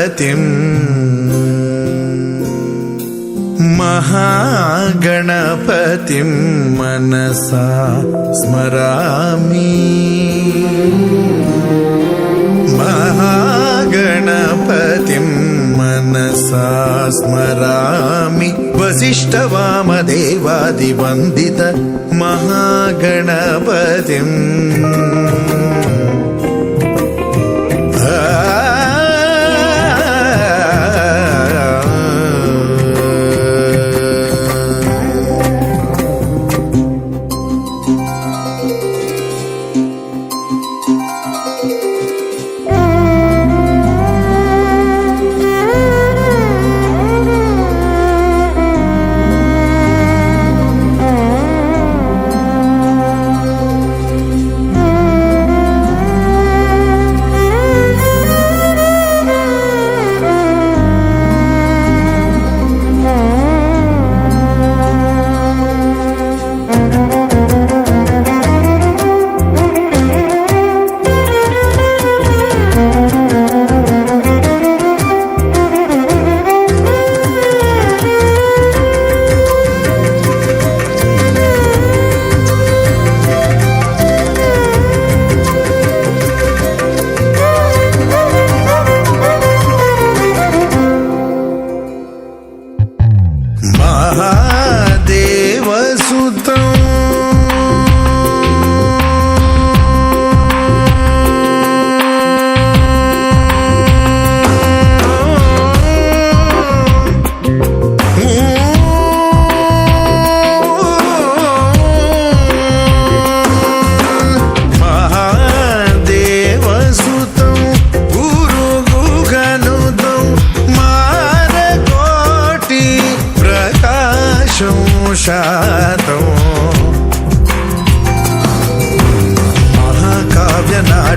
गणपतिं महागणपतिं मनसा स्मरामि महागणपतिं मनसा स्मरामि वसिष्ठवामदेवादिवन्दित महागणपतिम्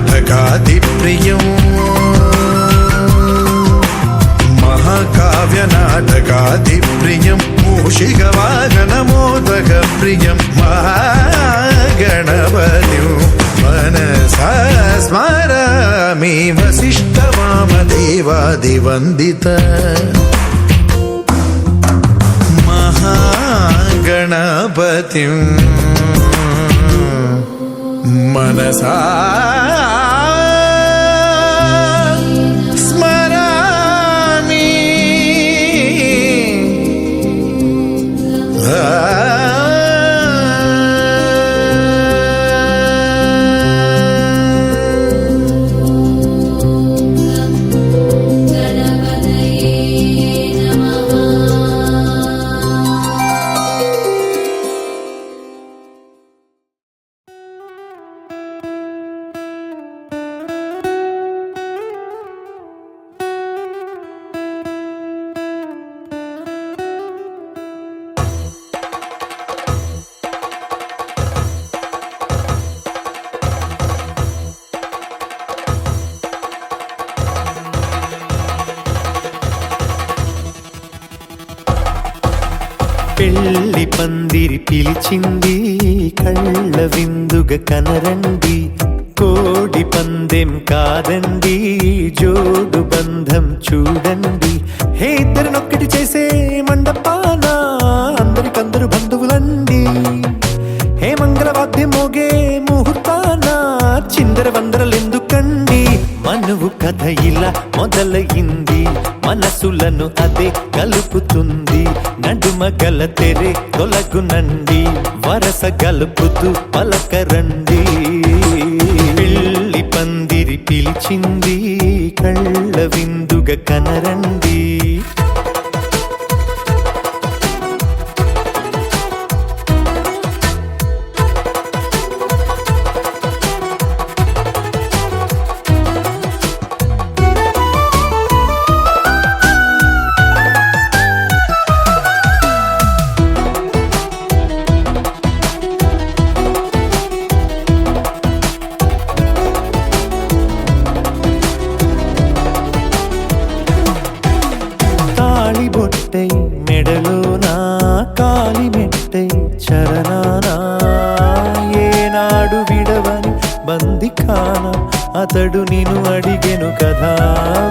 महाकाव्यनाटकादिप्रियं महाकाव्यनाटकादिप्रियं मूषिकवाहनमोदकप्रियं महागणपतिं मनसा स्मरामि वसिष्ठवामदेवादिवन्दित गणपतिं मनसा स्मरामि పెళ్లి పందిరి పిలిచింది కళ్ళ విందుగా కనరండి కోడి పందెం కాదండి జోడు బంధం చూడండి హే ఇద్దరినొక్కటి చేసే మండపాన అందరికందరు బంధువులండి హే మంగళవాద్యం మోగే ముహూర్తాన చిందర వందరలెందుకండి మనువు కథ ఇలా మొదలయింది మనసులను అదే కలుపుతుంది నడుమ గల తెరే తొలగునండి వరస గలుపుతూ పలకరండి పెళ్లి పందిరి పిలిచింది కళ్ళ విందుగా కనరండి బొట్టై మెడలోనా కాలి మెట్టై చరణానా ఏనాడు విడవని బందిఖానా అతడు నిన్ను అడిగెను కదా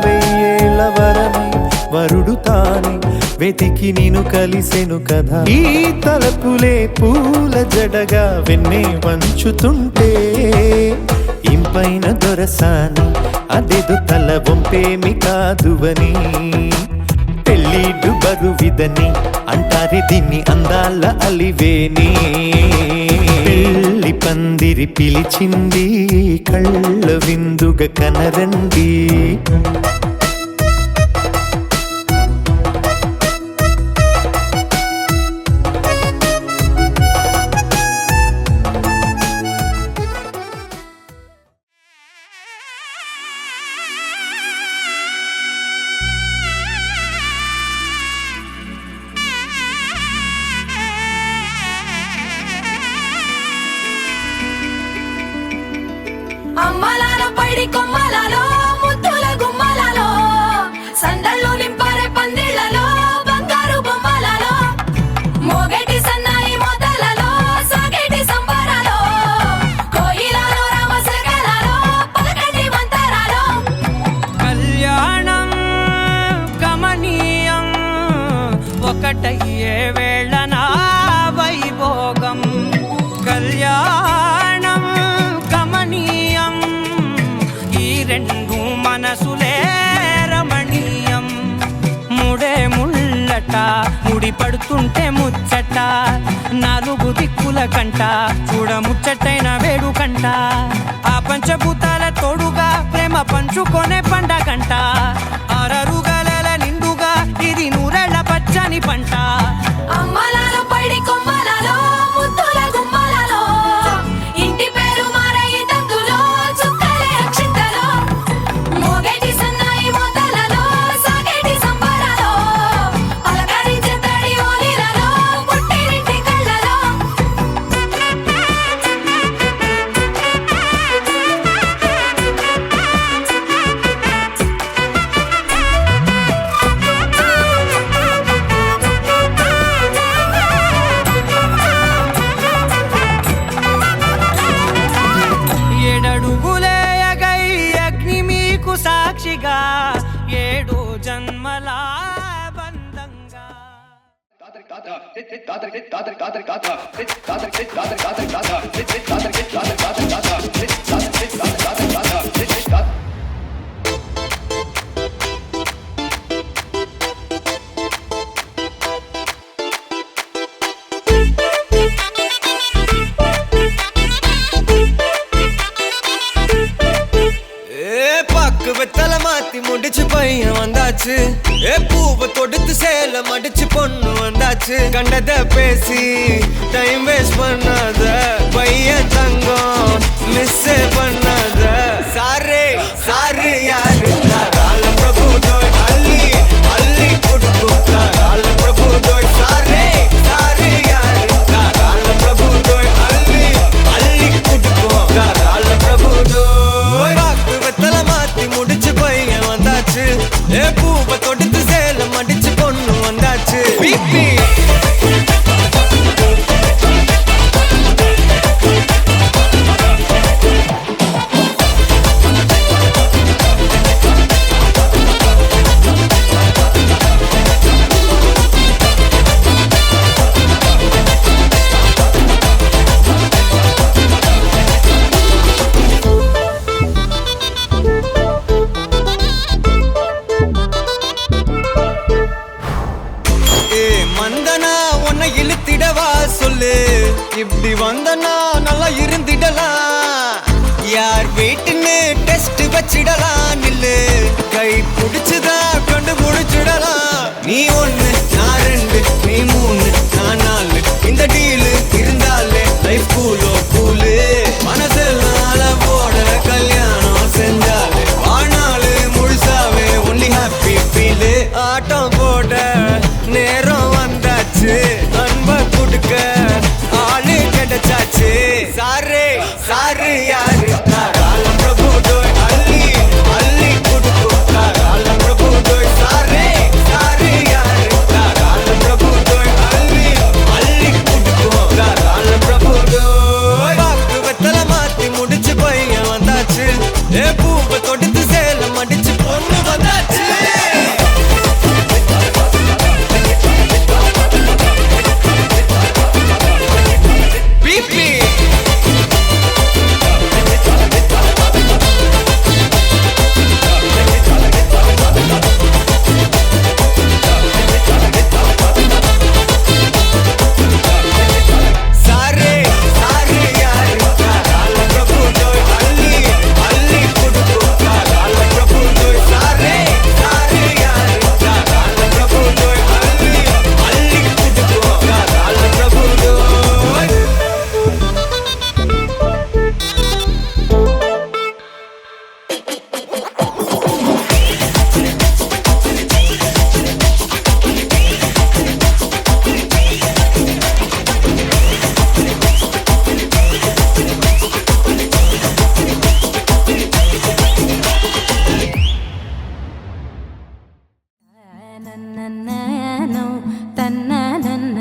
వెయ్యేళ్ళ వరమై వరుడు తానే వెతికి నిన్ను కలిసెను కదా ఈ తలపులే పూల జడగా వెన్నే వంచుతుంటే ఇంపైన దొరసాని అదేదో తల వంపేమి కాదువని పెళ్ళిడు బరువిదని అంటారే దీన్ని అందాల అలివేని పెళ్ళి పందిరి పిలిచింది కళ్ళ విందుగా కనరండి అమ్మలాలో పైడి కొమ్మలలో ముద్దుల గుమ్మలలో సందళ్ళు నింపారే పందిళ్లలో బంగారు బొమ్మలలో మోగేటి సన్నాయి మోతలలో సాగేటి సంబరాలో కోయిలలో రామసగలలో పలకటి మంతరాలో కళ్యాణం గమనీయం ఒకటయ్యే వేళ నా వైభోగం కళ్యాణం గమనీయం ఈ రెండు మనసులే రమణీయం ముడే ముళ్ళట ముడి పడుతుంటే ముచ్చట నాలుగు దిక్కుల కంట చూడ ముచ్చటైన వేడుకంట ఆ పంచభూతాల తోడుగా ప్రేమ పంచుకొనే పండగంట అరరుగల నిండుగా ఇది నూరెళ్ళ పచ్చని పంట అమ్మలాలో పైడి కొమ్మలలో ముద్దుల గుమ్మలలో ఇంటి పేరు మారయి తందులో చుక్కలే అక్షింతలో మోగేటి సన్నాయి మోతలలో సాగేటి సంబరాలో పలకరించే తడి ఓలిలలో పుట్టినింటి కళ్ళలో ఏడడుగులే ఎగై అగ్ని మీకు సాక్షిగా ఏడు జన్మల బంధంగా பக்கு வெத்தல மாத்தி முடிச்சு பையன் வந்தாச்சு பூவை தொடுத்து சேல மடிச்சு பொண்ணு வந்தாச்சு கண்டத பேசி டைம் வேஸ்ட் பண்ணாத பையன் தங்கம் மிஸ் பண்ணாத சாரே சாரு யாரு கால பிரபு தோய் அள்ளி அள்ளி குடுக்கு கால பிரபு தோய் சாரே சாரு யாரு கால பிரபு தோய் அள்ளி அள்ளி குடுக்கு கால பிரபு தோய் பக்கு வெத்தல மாத்தி முடிச்சு பையன் வந்தாச்சு பூவை தொடுத்து சேல மடிச்சு பொண்ணு வந்தாச்சு பிபி மந்தனா உன்னை இழுத்திடவா சொல்லு இப்படி வந்தனா நல்லா இருந்திடலாம் யார் வீட்டுன்னு டெஸ்ட் வச்சிடலாம் நில்லு கை பிடிச்சுதா கொண்டு முடிச்சிடலாம் நீ ஒண்ணு நான் ரெண்டு நீ மூணு நான் நாலு இந்த டீலு இருந்தாலே லைஃப் கூலோ கூலு மனசெல்லாம் போட கல்யாணம் செஞ்சாலே வாழ்நாளு முழுசாவே ஒன்லி ஹாப்பி ஃபீலு ஆட்டம் போட நேரம் வந்தாச்சு அன்ப கொடுக்க ஆளு கிடைச்சாச்சு சாரே சாரு யாரு கால பிரபு தோய் அள்ளி அள்ளி கொடுக்கு கால பிரபு தோய் சாரே சாரு யாரு கால பிரபு தோய் அள்ளி அள்ளி கொடுக்கு నన్నన్ననో తన్ననన్ననన్ననన్ననో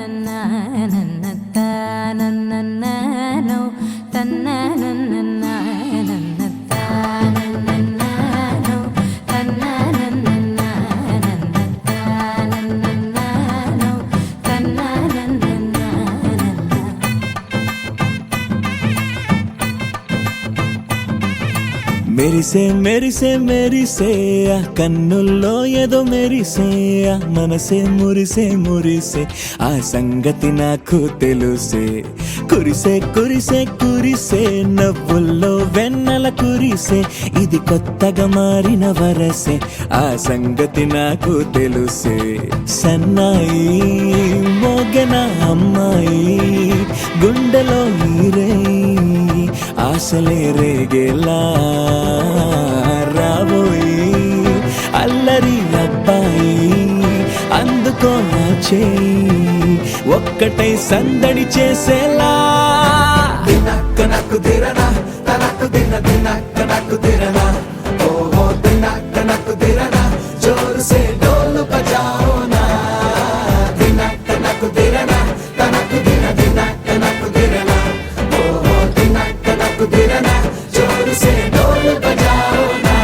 తన్ననన్ననన్ననన్ననో తన్ననన్ననన్ననన్ననో తన్ననన్ననన్ననన్ననో మెరిసే మెరిసే మెరిసే ఆ కన్నుల్లో ఏదో మెరిసే ఆ మనసే మురిసే మురిసే ఆ సంగతి నాకు తెలుసే కురిసే కురిసే కురిసే నవ్వుల్లో వెన్నెల కురిసే ఇది కొత్తగా మారిన వరసే ఆ సంగతి నాకు తెలుసే సన్నాయి మోగన అమ్మాయి గుండెలో ఈరే ఆశలే రేగేలా రాబోయి అల్లరి అబ్బాయి అందుకో నా చేయి ఒక్కటై సందడి చేసేలా దినక్క నాకు దిరనా తనకు దిన దినక్క నాకు దిరనా ఓహో దినక్క నాకు దిరనా జోరు సే డోలు బజాओ నా దినక్క నాకు దిరనా తనకు దిన దినక్క నాకు దిరనా ఓహో దినక్క నాకు దిరనా జోరు సే డోలు బజాओ నా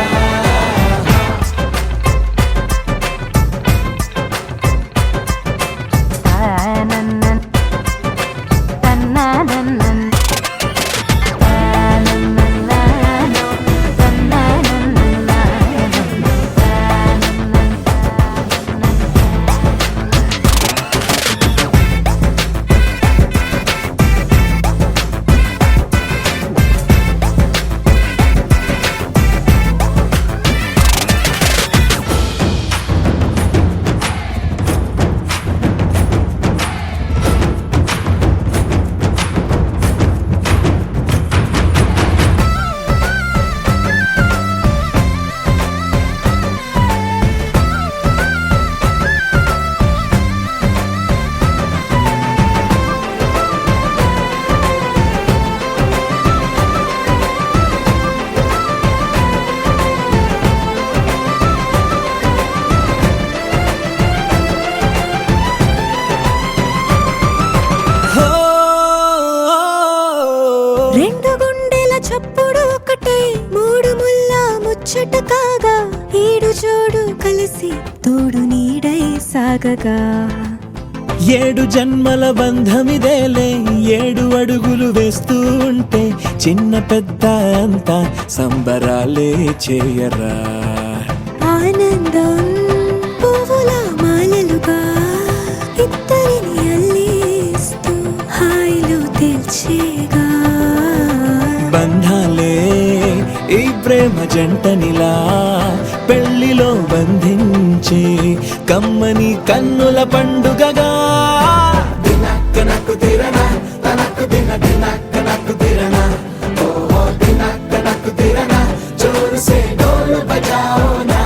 రెండు గుండెల చప్పుడు ఒకటై మూడు ముల్ల ముచ్చట కాగా ఏడు జోడు కలిసి తోడు నీడై సాగగా ఏడు జన్మల బంధమిదేలే ఏడు అడుగులు వేస్తూ ఉంటే చిన్న పెద్ద అంతా సంబరాలే చేయరా ఆనందం పువ్వుల మాలలుగా ఇద్దరిని అల్లేస్తూ హాయిలో తెల్చేగా బంధాలే ఈ ప్రేమ జంటనిలా పెళ్లిలో బంధించే కమ్మని కన్నుల పండుగగా దినక్క నాకు దిరనా తనకు దిన దినక్క నాకు దిరనా ఓహో దినక్క నాకు దిరనా జోరు సే డోలు బజాओ నా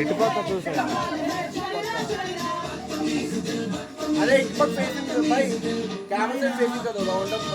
ఇటుపక్క చూసాను అదే ఇటుపక్క ఫేసింగ్ పై కెమెరా ఫేసింగ్ కదా రౌండ్ అప్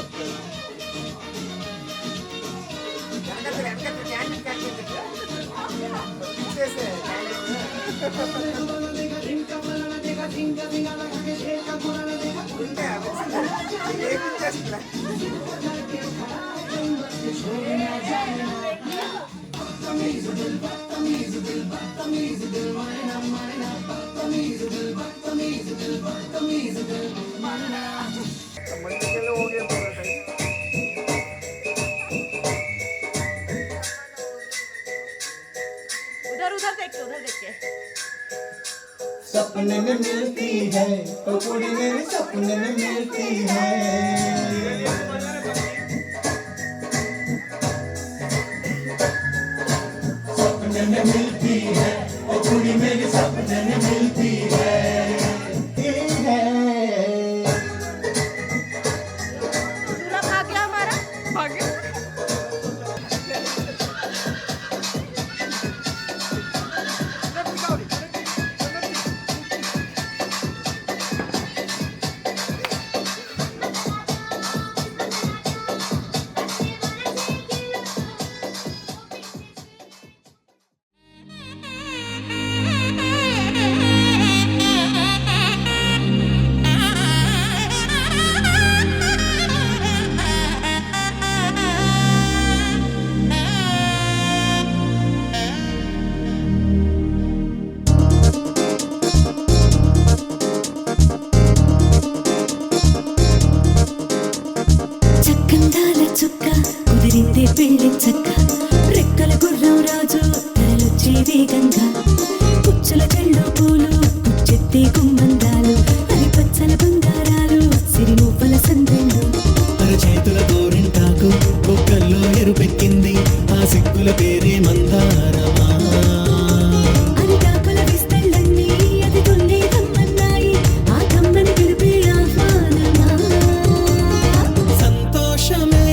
उधर देख के सपने में मिलती है तो पूरी मेरे सपने में मिलती है सपने में मिलती है तो पूरी मेरे सपने में मिलती है दूल्हा भाग गया हमारा भाग गया కుదిరిందే పెళ్లి చక్క రెక్కల గుర్రం రాజు తరలొచ్చే వేగంగా పుచ్చుల కళ్ళు పూలు పుచ్చెత్తే గుమ్మందాలు అరి పచ్చల బంగారాలు సిరిమూపల సందెళ్ళు చేతుల గోరింటాకు బొక్కల్లో ఎరుపెక్కింది ఆ సిగ్గుల పేరే మందారమా అరిటాకుల విస్తళ్ళన్నీ అది తొల్లి కమ్మన్నాయి ఆ కమ్మని పిలిపే ఆహ్వానమా సంతోషమే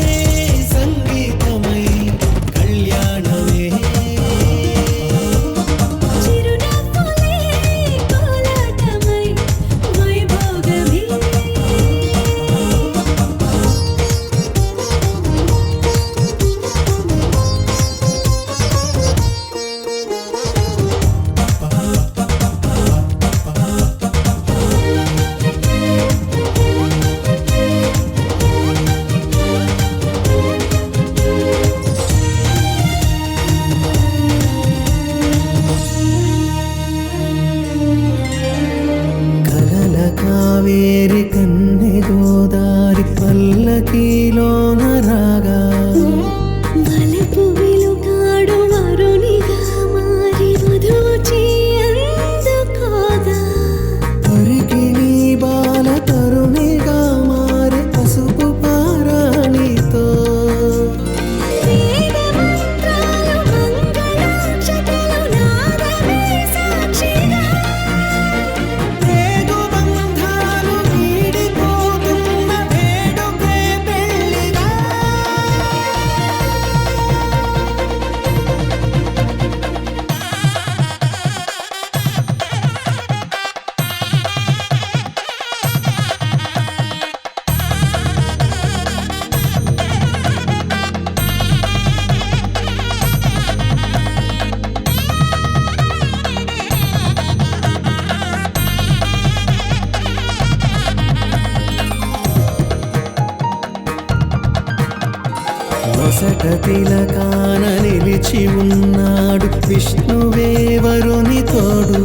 అంతట తిలకాన నిలిచి ఉన్నాడు విష్ణువే వరుని తోడు.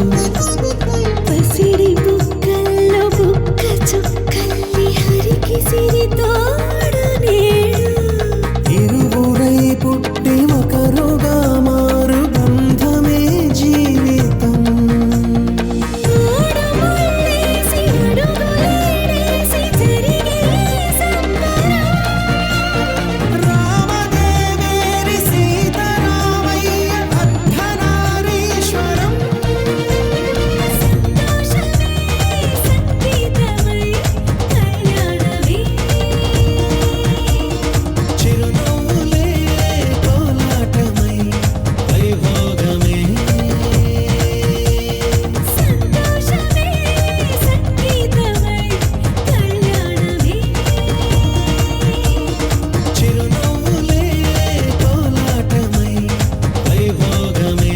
పసిడి బుక్కల్లో బుక్క చుక్కల్లి హరికి సిరి తోడు నేడు. ఇరువురై పుట్టి ఒకరుగా మారు బంధమే జీవితం. మూడు ముళ్ళేసి అడుగులేసి జరిగే సంబరం. రామదేవేరి సీతారామయ్య అర్ధనారీశ్వరం. సంతోషమే సంగీతమై కళ్యాణమే. చిరునవ్వులే కోలాటమై వైభోగమే. సంతోషమే సంగీతమై కళ్యాణమే. చిరునవ్వులే కోలాటమై వైభోగమే.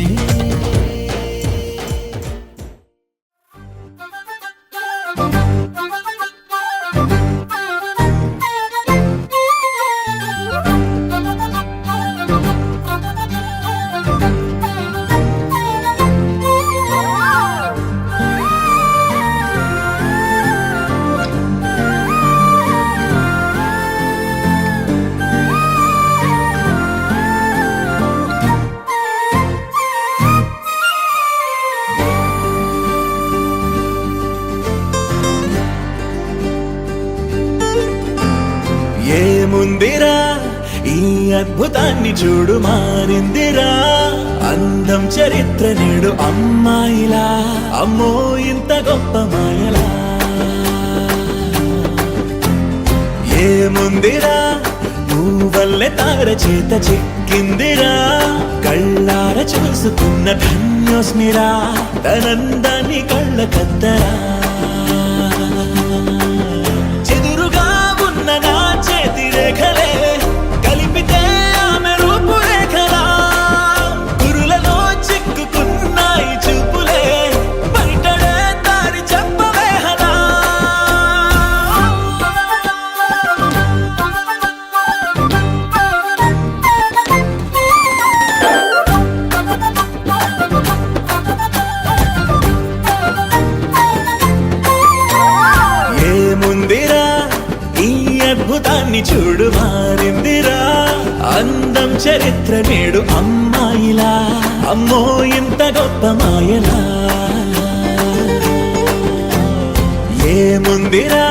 ఏముందిరా ఈ అద్భుతాన్ని చూడు మారిందిరా అందం చరిత్ర నేడు అమ్మాయిలా. అమ్మో ఇంత గొప్ప మాయలా. ఏముందిరా నువ్వల్లే తార చేత చిక్కిందిరా కళ్ళార చూసుకున్న ధన్యోస్మిరా తనందాన్ని కళ్ళ కద్దరా. చెదురుగా ఉన్న నా చేతి రేఖలే కలిపితే ఆమె రూపురేఖలా. గురులలో చిక్కుకున్నాయి చూపులే బయటడే దారి చెప్పవేహలా. ఏముందిరా ఈ అద్భుతాన్ని చూడు మారిందిరా అందం చరిత్ర నేడు అమ్మాయిలా. అమ్మో ఇంత గొప్ప మాయలా. ఏముందిరా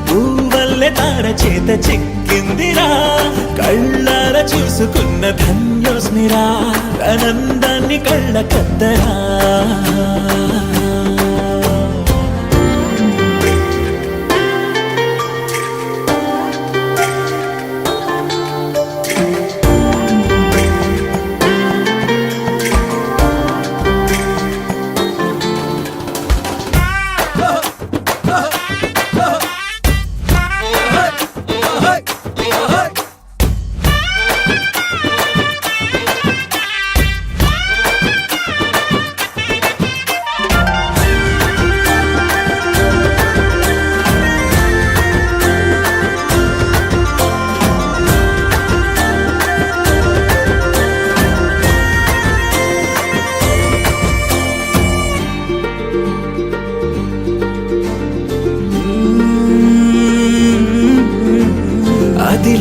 పువ్వల్లె తార చేత చిక్కిందిరా కళ్ళార చూసుకున్న ధన్యోస్మిరా ఆనందాన్ని కళ్ళ కద్దరా.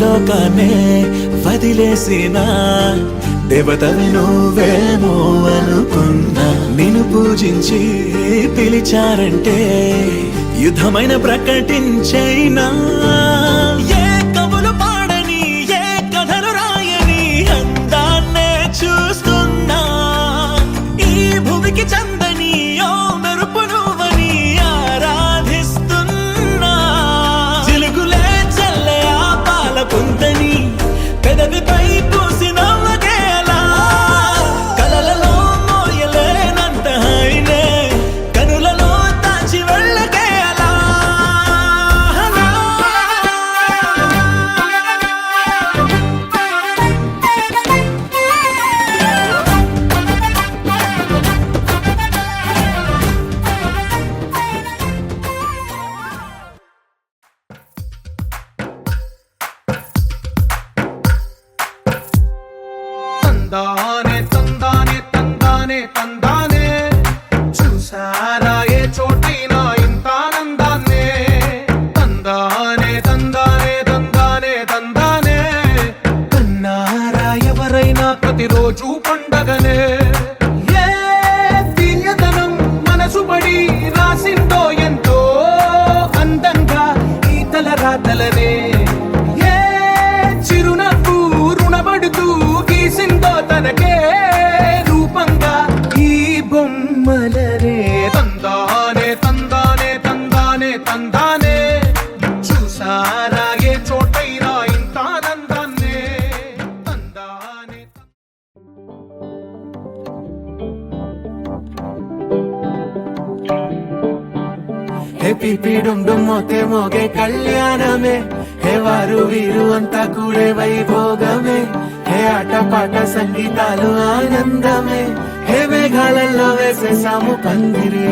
లోకాన్నే వదిలేసిన దేవతవి నువ్వేమో అనుకున్నా. నిన్ను పూజించి పిలిచారంటే యుద్ధమైన ప్రకటించైనా. ఏ కవులు పాడని ఏ కథలు రాయని అందాన్నే చూస్తున్నా. ఈ భూమికి చందని ఓ మెరుపు నువ్వని ఆరాధిస్తున్నా. చిలుకులే చల్లే ఆ పాల పుంతని పెదవిపై పూసి నవ్వకేలా. కలలలో మోయలేనంత హాయినే కనులలో దాచి వెళ్ళకేలా. తందానే తందానే తందానే తందానే చూసారా ఏ చోటైనా ఇంత ఆనందాన్నే తందానే తందానే తందానే తందానే కన్నారా ఎవరైనా ప్రతిరోజు పండగనే ఏ తీయదనం మనసు పడి రాసిందో ఎంతో అందంగా ఈ తలరాతలనే ఏ చిరునవ్వు రుణపడుతూ గీసిందో తనకే రూపంగా ఈ బొమ్మలనే తందానే తందానే తందానే తందానే చూసారా ఏ చోటైనా ఇంత ఆనందాన్నే తందానే హే పిపిడుం మోతే మోగే కళ్యాణమే హే వారు వీరు అంతా కూడే వైభోగమే హే ఆటపాట సంగీతాలు ఆనందమే హే మేఘాలలో వేసేసాము పందిరి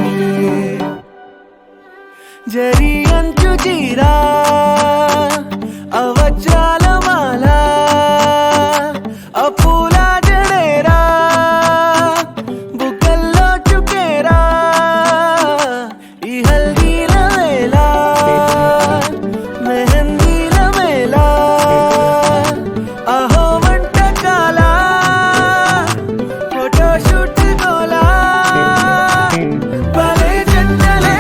జరి అంచు చీరా అవజ్రాల మాల అపూల జడేరా బుగ్గల్లో చుకేరా ఈ హల్దీల వేళ మెహందీల వేళ అహో వంటకాల ఫోటోషూట్ గోలా భలే జంటలే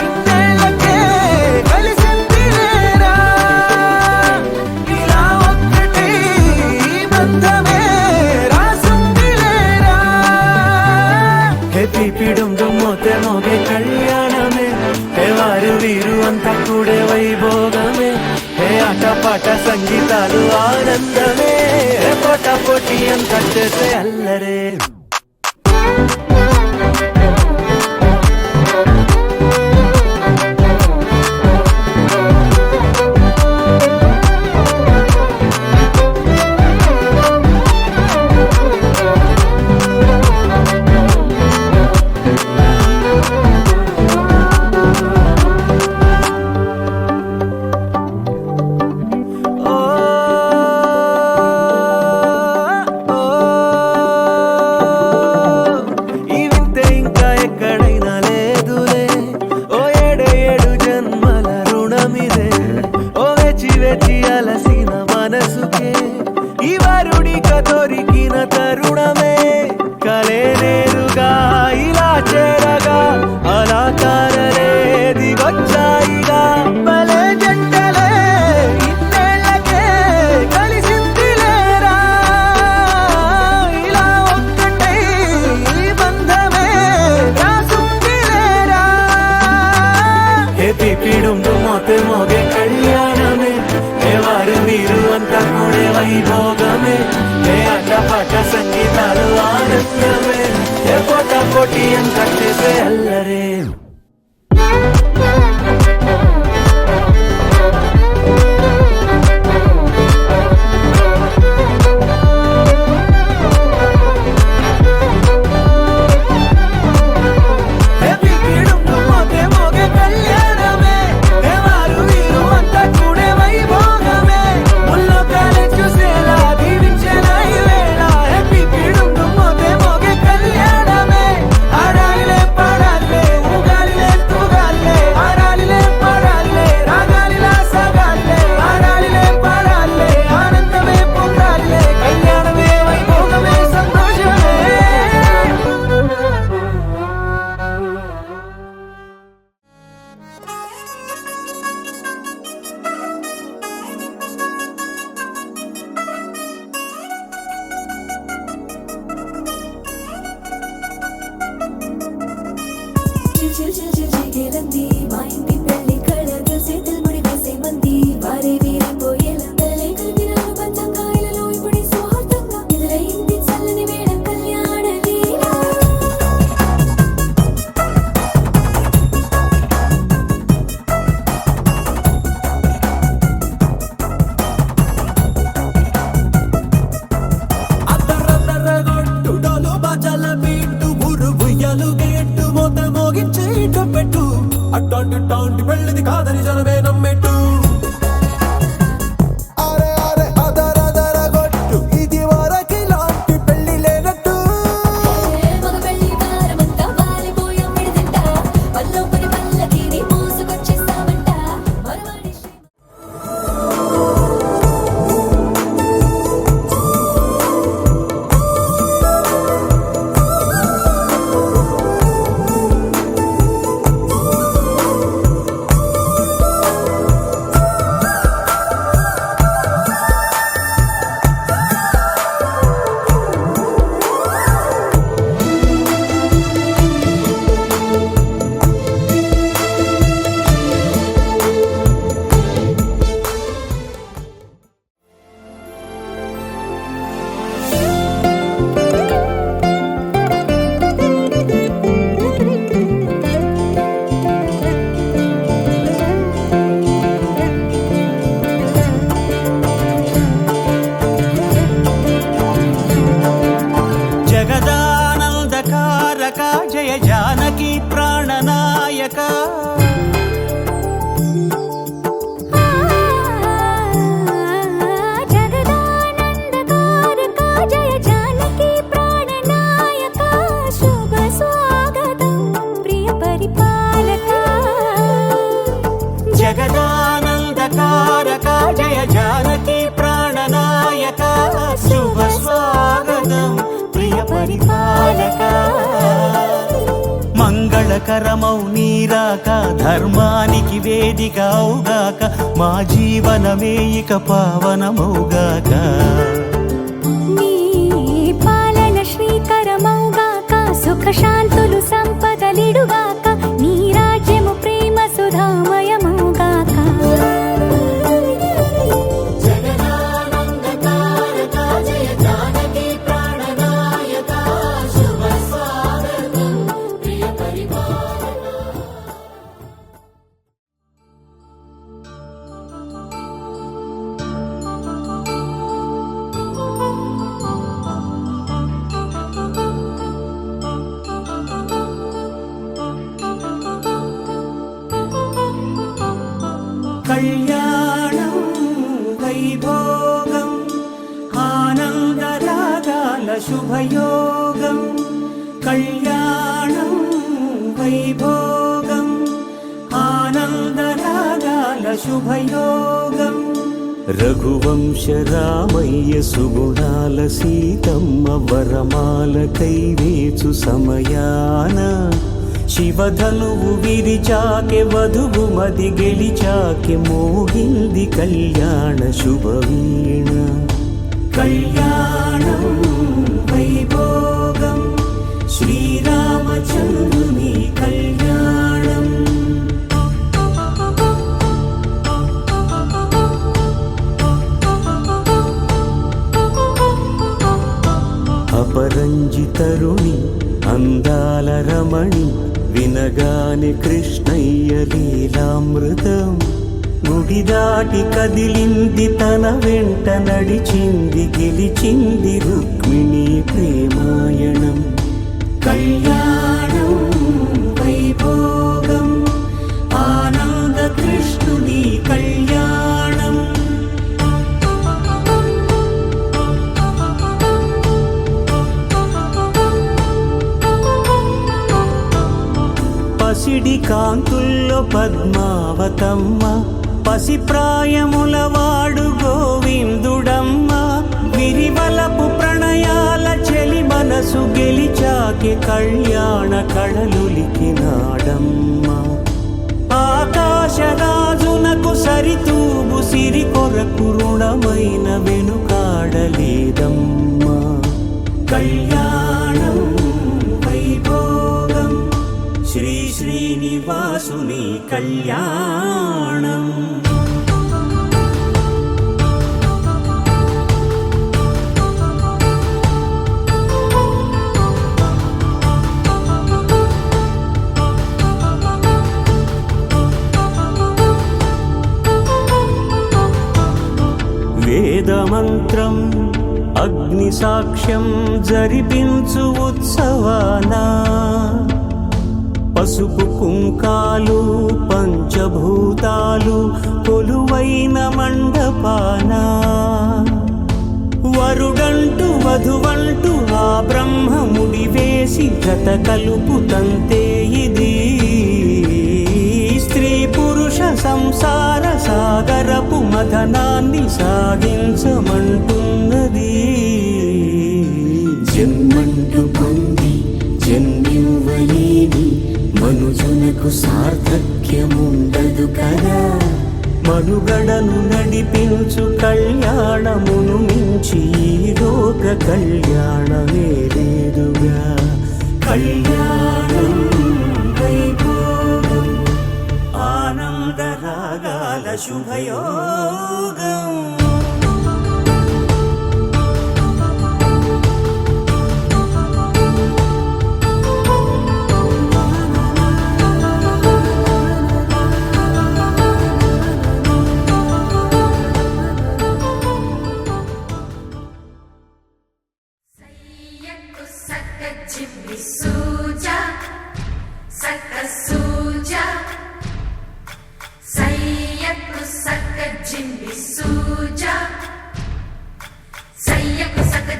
ఇన్నేళ్ళకే కలిసింది లేరా ఇలా ఒక్కటే ఈ బంధమే రాసుంది లేరా హే పిపిడుం మోతే మోగే కళ్యాణమే హే వారు వీరు అంతా కూడే వైభోగమే హే ఆటపాట సంగీతాలు ఆనందమే హే పోటా పోటీ అంతా చేసే అల్లరే ఈ వింతే ఇంకా ఎక్కడైనా లేదులే ఓ ఏడే ఏడు జన్మల రుణమిదే ఓ వేచి వేచి అలసిన మనసుకే ఈ వరుడిక దొరికిన తరుణమే కలే నేరుగా ఇలా చేరగా అలా కారలే దిగొచ్చాయిగా భలే జంటలే ఇన్నేళ్ళకే కలిసింది లేరా ఇలా ఒక్కటై ఈ బంధమే రాసుంది లేరా హే పిపిడుం మోతే మోగే కళ్యాణమే హే వారు వీరు అంతా కూడే వైభోగమే హే ఆటపాట సంగీతాలు ఆనందమే హే పోటా పోటీ అంతా చేసే అల్లరే హే పిపిడుం మోతే మోగే కళ్యాణమే హే వారు వీరు అంతా కూడే వైభోగమే ముల్లో కాలే చూసేలా దీవించేలా ఈ వేళ హే పిపిడుం మోతే మోగే కళ్యాణమే ఆడాలిలే పాడాలే ఊగాలిలే తూగాలే ఆడాలిలే పాడాలే రాగాలిలా సాగాలే ఆడాలిలే పాడాలే ఆనందమే పొందాలే కళ్యాణమే వైభోగమే సంతోషమే చిగేలంది మా ఇంటి పెళ్లి కళగా చేతులు ముడి వేసే మంది వారే వీరే పోయేలా తలే కలిపినారు పంచంగాయలలో ఇప్పుడు స్వార్థంగా ఎదురైంది చల్లని వేళ కళ్యాణ లీల అద్దరద్దరగొట్టు డోలు బాజాల బీటు ఊరు ఉయ్యాలు గేట్టు మోత మోగించే ఇటు పెట్టు అట్టాంటి టాంటి పెళ్ళిది కాదని జనమే నమ్మెట్టు అరే అరే అదరదరగొట్టు ఇది వరకి లాంటి జానకి ప్రాణనాయక జగదానందకారక జయ జానకి ప్రాణనాయక శుభ స్వాగతం ప్రియ పరిపాలక జగదానందకారక జయ జానకి ప్రాణనాయక శుభ స్వాగతం ప్రియ పరిపాలక మంగళకరమౌ నీరాక ధర్మానికి వేదిక అవుగాక మా జీవనమే ఇక పావనమౌగాక నీ పాలన శ్రీకరమౌగాక సుఖ శాంతులు సంపదలిడుగాక నీ రాజ్యము ప్రేమ సుధామయమౌగాక జగదానందకారక జయ జానకి ప్రాణనాయక శుభ స్వాగతం ప్రియ పరిపాలక కళ్యాణం వైభోగం ఆనందరాగాల శుభయోగం కళ్యాణం వైభోగం ఆనందరాగాల శుభయోగం రఘువంశ రామయ్య సుగుణాల సీతమ్మ వరమాల కైవేచు సమయాన శివధనువు విరిచాకె వధువు మది గెలిచాకె మోగింది కళ్యాణ శుభవీణ కళ్యాణం వైభోగం శ్రీరామచంద్రుని కళ్యాణం అపరంజితరుణి అందాల రమణి వినగానే కృష్ణయ్య లీలామృతం గుడి దాటి కదిలింది తన వెంట నడిచింది గెలిచింది రుక్మిణి ప్రేమాయణం కళ్యాణం వైభోగం ఆనంద కృష్ణుని కళ్యాణం పసిడి కాంతుల్లో పద్మావతమ్మ పసిప్రాయముల వాడు గోవిందుడమ్మ విరివలపు ప్రణయాల చెలి మనసు గెలిచాకె కళ్యాణ కళలులికినాడమ్మ ఆకాశరాజునకు సరితూబు సిరి కొరకు రుణమైన వెనుకాడలేదమ్మా కళ్యాణం వైభోగం శ్రీ శ్రీనివాసుని కళ్యాణం వేదమంత్రం అగ్ని సాక్ష్యం జరిపించు ఉత్సవానా పసుపు కుంకాలు పంచభూతాలు కొలువైన మండపానా వరుడంటూ వధువంటూ ఆ బ్రహ్మముడి వేసి జత కలుపు తంతే ఇది స్త్రీ పురుష సంసార సాగరపు మథనాన్ని సాగించమంటున్నది జన్మంటూ పొంది జన్మివ్వలేని మనుజునకు సార్థక్యముండదు కదా మనుగడను నడిపించు కళ్యాణమును మించి ఈ లోక కళ్యాణమే లేదుగా కళ్యాణం వైభోగం ఆనందరాగాల శుభయోగం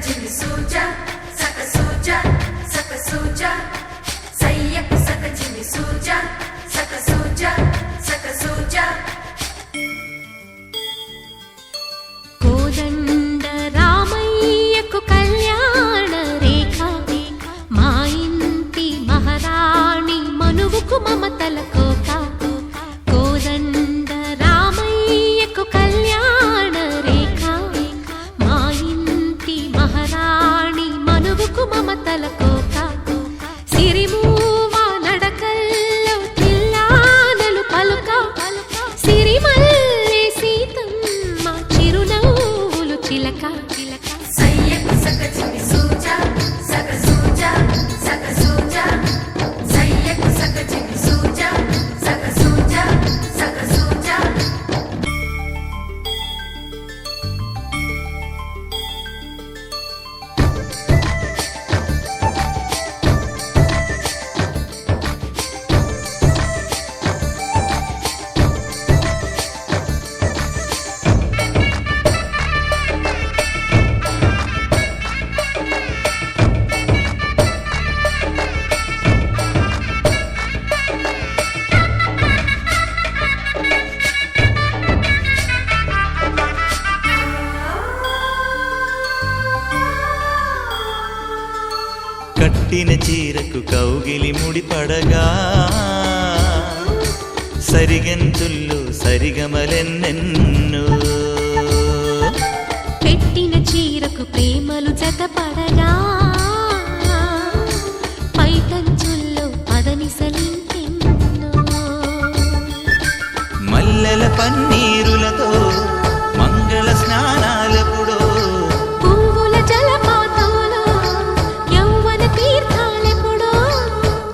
జిని సూజా సక సూజా సక సూజా సయ్యకు సక జిని సూజా సక సూజా సక సూజా కోదండ రామయ్యకు కళ్యాణ రేఖ మా ఇంటి మహారాణి మనువుకు మమతల కోక కోదండ రామయ్యకు కళ్యాణ రేఖ మా ఇంటి మహారాణి మనువుకు మమతల కోక సిరిమూవ నడకల్లో తిల్లానలు పలుక సిరిమల్లె సీతమ్మ చిరునవ్వులు చిలక సయ్యకు సక జిని సూజా సక సూజా సక సూజా సయ్యకు సక జిని సూజా సక సూజా సక సూజా కట్టిన చీరకు కౌగిలి ముడిపడగా సరిగంతుల్లో సరిగమలెన్నెన్నో పెట్టిన చీరకు ప్రేమలు జతపడగా పైకంచుల్లో పదనిసలింకెన్నో మల్లెల పన్నీరులతో మంగళ స్నానాలెప్పుడో పువ్వుల జలపాతంలో యౌవన తీర్థాలెప్పుడో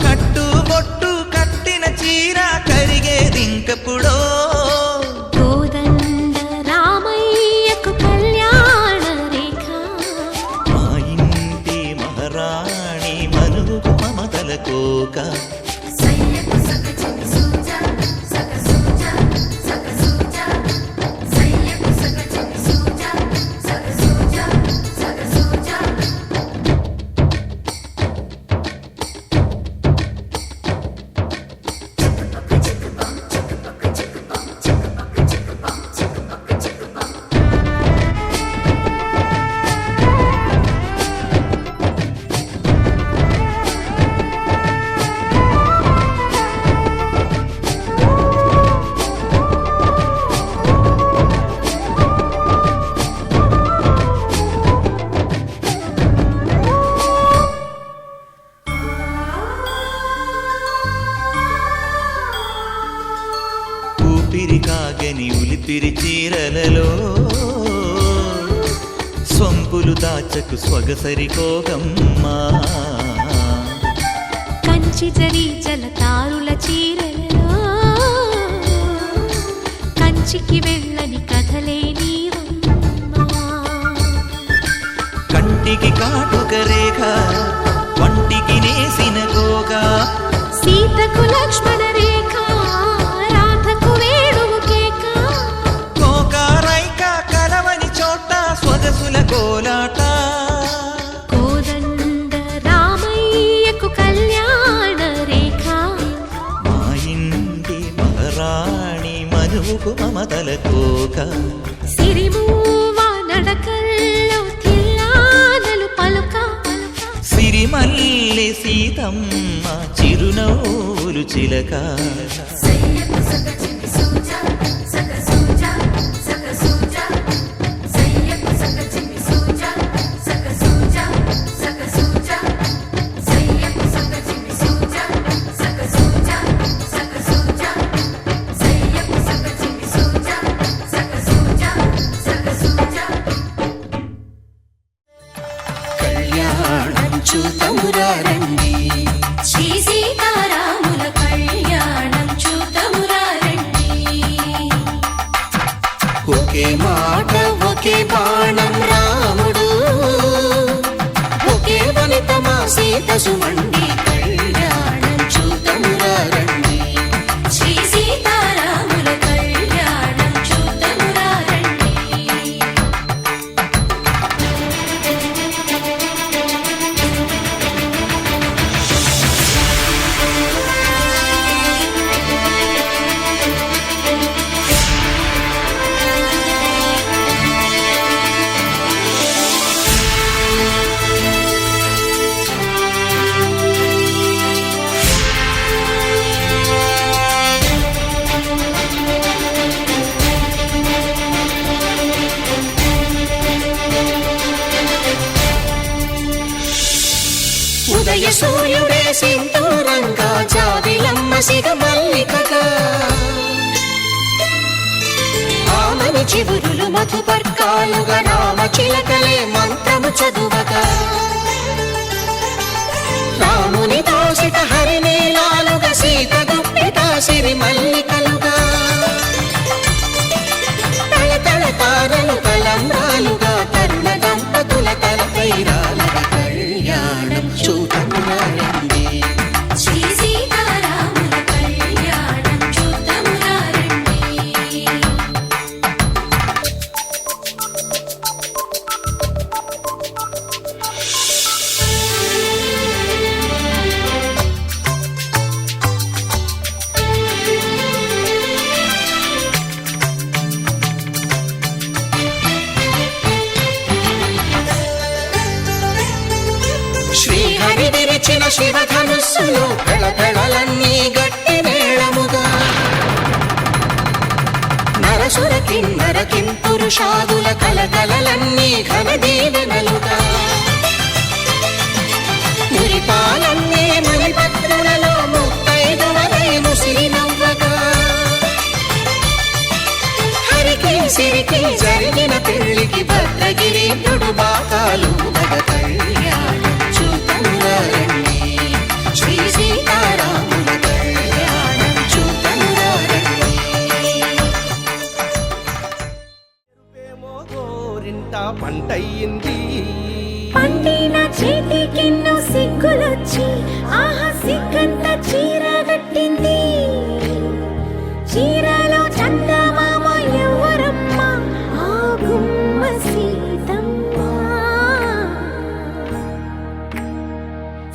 కట్టుబొట్టు కట్టిన చీర కరిగేదింకప్పుడో కోదండ రామయ్యకు కళ్యాణ రేఖ మా ఇంటి మహారాణి మనువుకు మమతల కోక సయ్యకు సక జిని సూజా సక సూజా సక సూజా సయ్యకు సక జిని సూజా సక సూజా సక సూజా ఊపిరి కాగని ఉలిపిరి చీరలలో సొంపులు దాచకు స్వగసరి కోగమ్మా కంచి జరి జలతారుల చీరలలో కంచికి వెళ్ళని కథలే నీవమ్మా కంటికి కాటుక రేఖ వంటికి నేసిన కోగా సీతకు లక్ష్మణ రేఖ రాధకు వేణువు కేక కోకారైక కలవని చోట స్వగసుల కోలాట కోదండ రామయ్యకు కళ్యాణ రేఖ మా ఇంటి మహారాణి మనువుకు మమతల కోక సిరిమూవ నడకల్లో తిల్లానలు పలుక సిరిమల్లె సీతమ్మ చిరునవ్వులు చిలక సయ్యకు సక జిని సూజా సక సూజా సక సూజా సయ్యకు సక జిని సూజా సక సూజా సక సూజా సయ్యకు సక జిని సూజా సక సూజా సక సూజా సయ్యకు సక జిని సూజా సక సూజా సక సూజా కళ్యాణం చూతమురా రండి శ్రీ సీతారాముల కళ్యాణం చూతమురా రండి ఒకే మాట ఒకే బాణం రాముడు ఒకే వనిత మా సీత సుమండి కళ్యాణం చూతమురా రండి శ్రీ సీతారాముల కళ్యాణం చూతమురా రండి ఉదయ సూర్యుడే సింధూరంగా జాబిలమ్మ సిగ మల్లికగా ఆమని చివురులు మధుపర్కాలుగా రామ చిలకలే మంత్రము చదువగా రాముని దోసిట హరినీలాలుగా సీత గుప్పిట సిరి మల్లికలుగా తళతళ తారలు తలంబ్రాలుగా తరుణ దంపతుల తలపైరాలుగా కళ్యాణం చూడమురారండి శ్రీ సీతారాముల కళ్యాణం చూద్దామురా రండి. శ్రీహరి విరిచిన శివధనుస్సులు పెళపెళలన్నీ గట్టి మేళముగా నరసుర కిన్నర కింపురుషాదుల కలకలలన్నీ ఘన దీవెనలుగా మురిపాలన్నీ మణిపత్రులలో ముత్తైదువలై ముసిరి నవ్వగా హరికి సిరికి జరిగిన పెళ్లికి భద్రగిరీంద్రుడు బాకాలు మగ కళ్యాణం చూతమురారండి శ్రీ సీతారాముల కళ్యాణం చూతమురారండి ఏమో గోరింట పంటయ్యింది పండిన చేతికెన్నో సిగ్గులొచ్చి ఆహా సిగ్గంత చీర కట్టింది. చీరలో చందమామ ఎవరమ్మ ఆ గుమ్మ సీతమ్మ.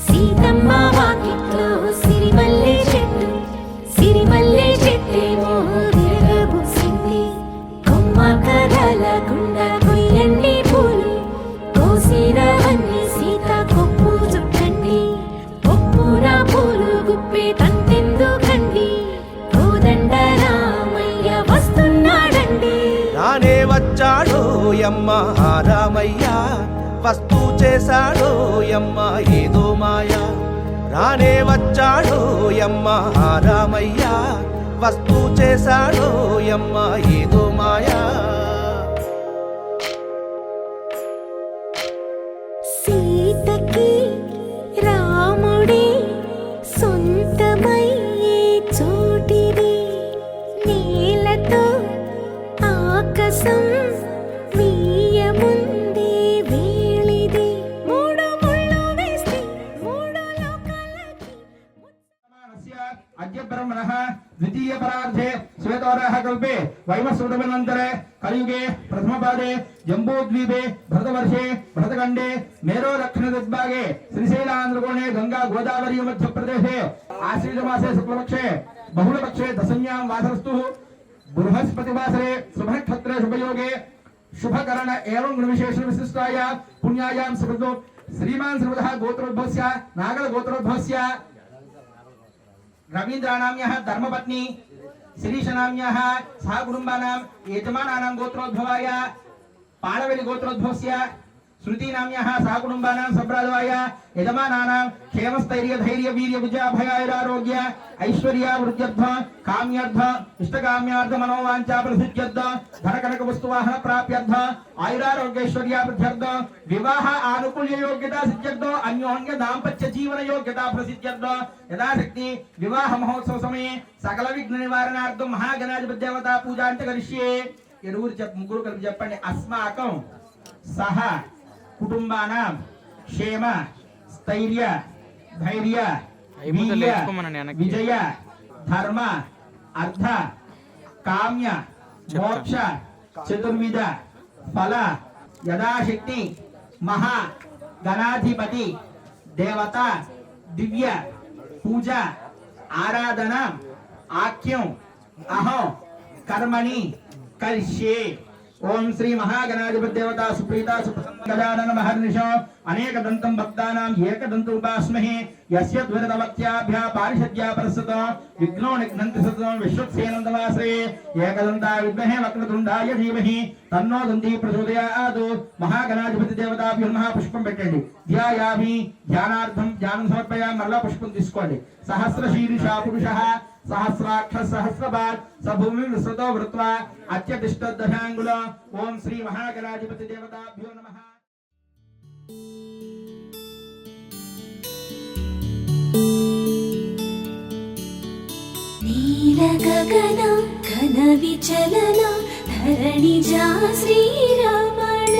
సీతమ్మ వాకిట్లో సిరిమల్లె చెట్టు సిరిమల్లె చెట్టేమో తిరగబూసింది. కొమ్మ కదలకుండా కొయ్యండి పూలు కోసిరవన్నీ సీత కొప్పు చుట్టండి. కొప్పున పూలు గుప్పే తంతెందుకండి కోదండ రామయ్య వస్తున్నాడండి. రానే వచ్చాడో యమ్మ రామయ్య వస్తూ చేశాడో యమ్మ ఏదో మాయా రానే వచ్చాడో యమ్మ రామయ్య వస్తూ చేశాడో యమ్మ ఏదో మాయా సీతకి రాముడే సొంతమయ్యే చోటిది. నేలతో ఆకాశం వీయముందే వేళిది. మూడు ముళ్ళు వేస్తే మూడు లోకాలకి అద్య బ్రహ్మణః ద్వితీయ పరార్థే శ్వేతోరాహ కల్పే వైవస్వతమనంతరే కలియుగే ప్రథమపాదే జంబూద్వీపే భరతవర్షే భరతఖండే మేరో దక్షిణ దిగ్భాగే శ్రీశైలాంధ్రకోణే గంగా గోదావరి మధ్యప్రదేశే ఆశ్వీజమాసే శుక్లపక్షే బహుళపక్షే దశమ్యాం వాసరస్తు బృహస్పతివాసరే శుభనక్షత్రే శుభయోగే शुभकरण एवं गुणविशेष विशिष्टाय पुण्यायां सुकृतो श्रीमान सर्वतः गोत्रोद्भवस्य नागल गोत्रोद्भवस्य रवीन्द्राणाम्यः धर्मपत्नी श्रीशनाम्यः सह कुटुम्बानां यजमानानां गोत्रोद्भवाय पाळवेलि गोत्रोद्भवस्य श्रुतीनाम्यः सह कुटुम्बानां सम्प्रादाय यजमानानां क्षेमस्थैर्य धैर्य वीर्य विजयाभयारोग्य ऐश्वर्य वृद्ध्यर्थ काम्यर्थ इष्टकाम्यार्थ मनोवांछा प्रसिद्ध्यर्थ धन कनक वस्तुवाहन प्राप्यर्थ आयुरारोग्यैश्वर्य वृद्ध्यर्थ विवाह आनुकूल्य योग्यता सिद्ध्यर्थ अन्योन्य दाम्पत्य जीवन योग्यता प्रसिद्ध्यर्थ यथाशक्ति विवाह महोत्सव समये सकल विघ्न निवारणार्थं महागणाधिपति देवता पूजा करिष्ये मुग्गुरु कलिपि चेप्पंడి अस्माकं सह कुटुंबानां क्षेम स्थैर्य धैर्य वीर्य विजय धर्म अर्थ काम्य मोक्ष चतुर्विध फल यदाशक्ति महा गणाधिपति देवता दिव्य पूजा आराधना आख्यों अहो कर्मणि करिष्ये ఓం శ్రీ మహాగణాధిపతిదేవతా సుప్రీతా సుప్రసన్న గజానన మహర్నిశ అనేకదంతం భక్తానాం ఏకదంతోపాస్మహే యస్య ధ్వరదవత్యాభ్యా పారిషద్యా ప్రస్తుత విఘ్నో నిఘ్నంతి సతతం విశ్వక్సేనందవాసే ఏకదంతా విద్మహే వక్రతుండాయ ధీమహి తన్నో దంతి ప్రచోదయాత్. మహాగణాధిపతిదేవతాభ్యో నమః. పుష్పం పెట్టండి. ధ్యాయామి, ధ్యానార్థం ధ్యానం సమర్పయామి. మరలా పుష్పం తీసుకోండి. సహస్రశీర్షా పురుషః సహస్రాక్ష సహస్రపాద్ స భూమి విస్తృతో వృత్వా అత్యతిష్టదశాంగుల. ఓం శ్రీ మహాగణాధిపతిదేవతాభ్యో నమః. నీల గగన ఘన విచలన ధరణిజా శ్రీరమణ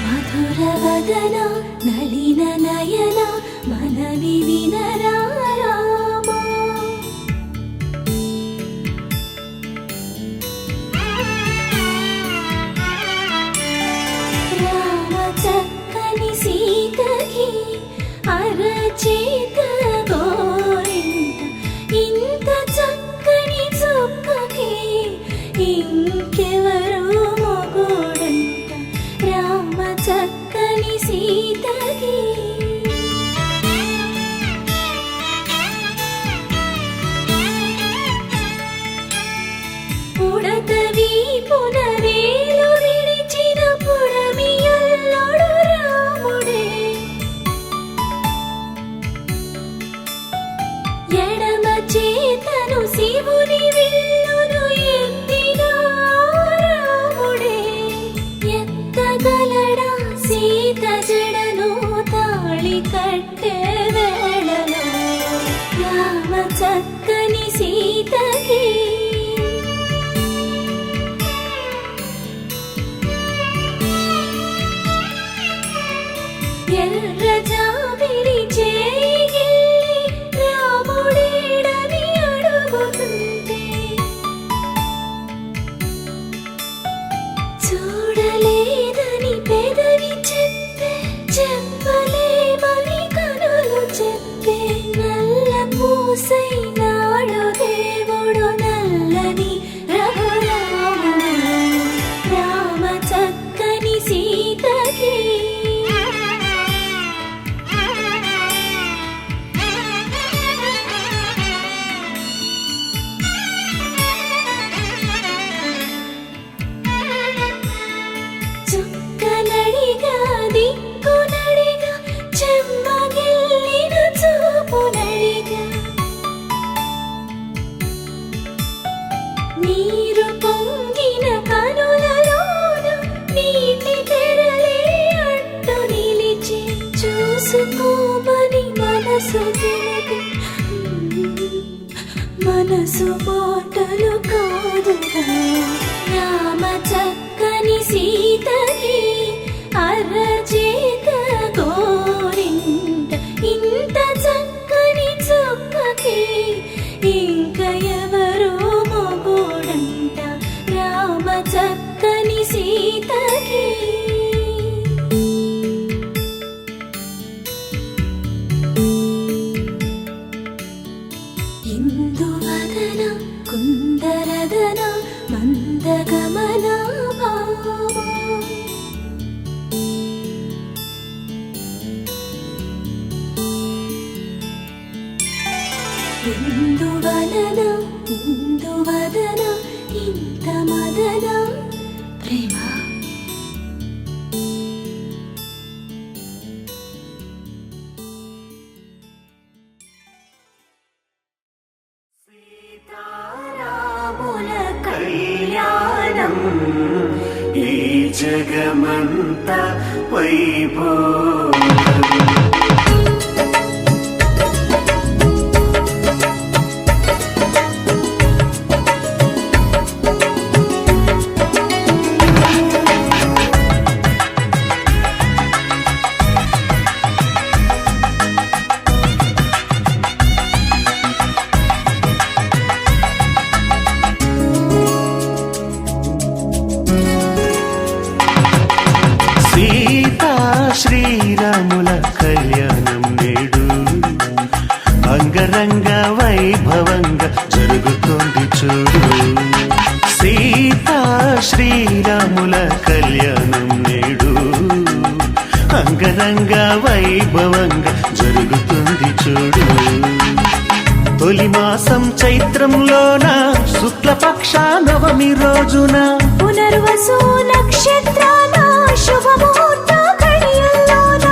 మధుర వదన నళిన నయన మనవి వినరా రామా. రామ చక్కని సీతకి అరచేత గోరింట ఇంత చక్కని చుక్కకి ఇంకెవరు మొగుడంట. రామ చక్కని సీతకి పుడతవి పునవేలు విడిచిన పుడమియల్లోడు రాముడే. ఎడమ చేతను శివుని విల్లును ఎత్తిన రాముడే. ఎత్తగలడా సీత జడను తాళి కట్టే వేళలో రామ చక్కని సీతకి ఎర్ర జాబిలి చేయి రాముడేడని అడుగుతుంటే చూడలేదని పెదవి చెప్పే చెప్పలేమని కనులు చెప్పే. నల్ల పూసై నాడు దేవుడు నల్లని రఘురాముడు. రామ చక్కని సీతకి చుక్కనడిగా దిక్కునడిగా చెమ్మగిల్లిన చూపునడిగా నీరు పొంగిన కనులలోన నీటి తెరలే అడ్డు నిలిచి చూసుకోమని మనసు తెలిపి మనసు మాటలు కాదుగా. రామ చక్కని సీతకి అరచేత గోరింట ఇంత చక్కని చుక్కకి ఇంక ఎవరు మొగుడంట. రామ చక్కని సీతకి ఇందువదన కుందరదన మందగమన భామా. ఇందువలన ఇందువదన ఇంత మదన ప్రేమ. సీతారాముల కళ్యాణం ఈ జగమంతా వైభోగం. సీతా శ్రీరామ చూడు సీతా శ్రీరాముల కళ్యాణం నేడు అంగరంగ వైభవంగా జరుగుతుంది చూడు తొలి మాసం చైత్రంలోన శుక్లపక్ష నవమి రోజున పునర్వసు నక్షత్రాల శుభముహూర్త ఘడియల్లోన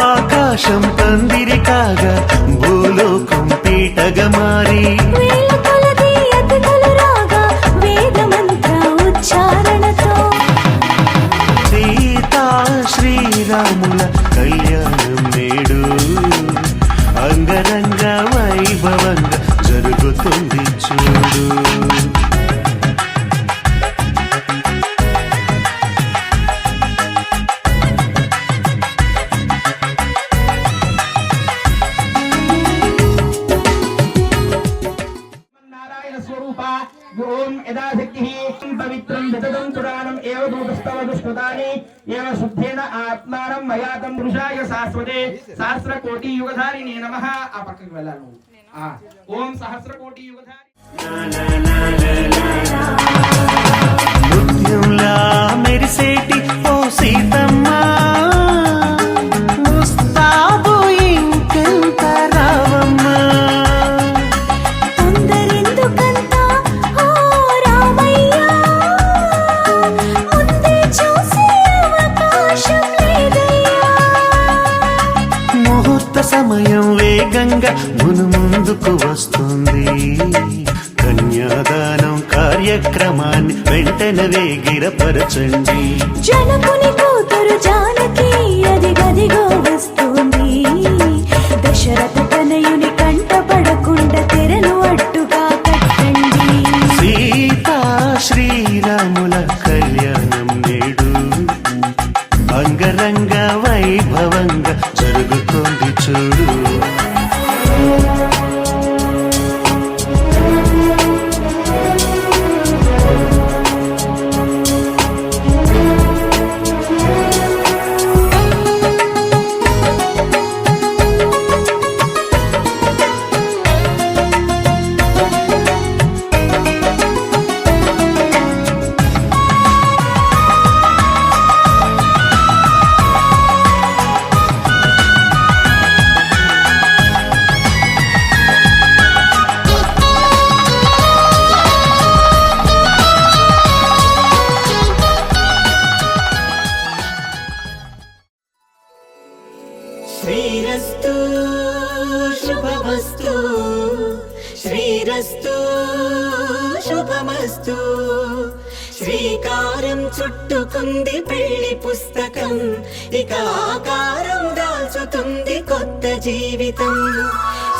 ఆకాశం పందిరి కాగా భూలోకం పీటగా మారి వేల కొలది అతిథులు రాగా వేద మంత్ర ఉచ్చారణతో సీతా శ్రీరాముల కళ్యాణం నేడు అంగరంగ వైభవంగా జరుగుతుంది చూడు నారాయణ స్వరూప ఓం యథాశక్తి పవిత్రం విదదం పురాణం ఏవ దూతస్తవ దుష్కృతాని ఏవ శుద్ధేన ఆత్మానం మయాతం పురుషాయ శాశ్వతే సహస్రకోటి యుగధారిణే నమః ఆ పక్కకి వెళ్ళాలి నువ్వు. ఓం సహస్రకోటి యుగధారి ముత్యంలా మెరిసేటి ఓ సీతమ్మ ముస్తాబు ఇంకెంత రావమ్మ తొందరెందుకంత ఓ రామయ్య ముందే చూసే అవకాశం లేదయ్యా ముహూర్త సమయం వేగంగా ముందుకు వస్తుంది కన్యాదానం కార్యక్రమాన్ని వెంటనే వేగిరపరచండి జనకుని కూతురు జానకి అదిగదిగో వస్తుంది దశరథ తనయుని కంటపడకుండా తెరలు అడ్డుగా కట్టండి సీతా శ్రీరాముల కళ్యాణం నేడు అంగరంగ వైభవంగా జరుగుతుంది చూడు శ్రీరస్తు శుభమస్తు శ్రీరస్తు శుభమస్తు శ్రీకారం చుట్టుకుంది పెళ్లి పుస్తకం ఇక ఆకారం దాల్చుతుంది కొత్త జీవితం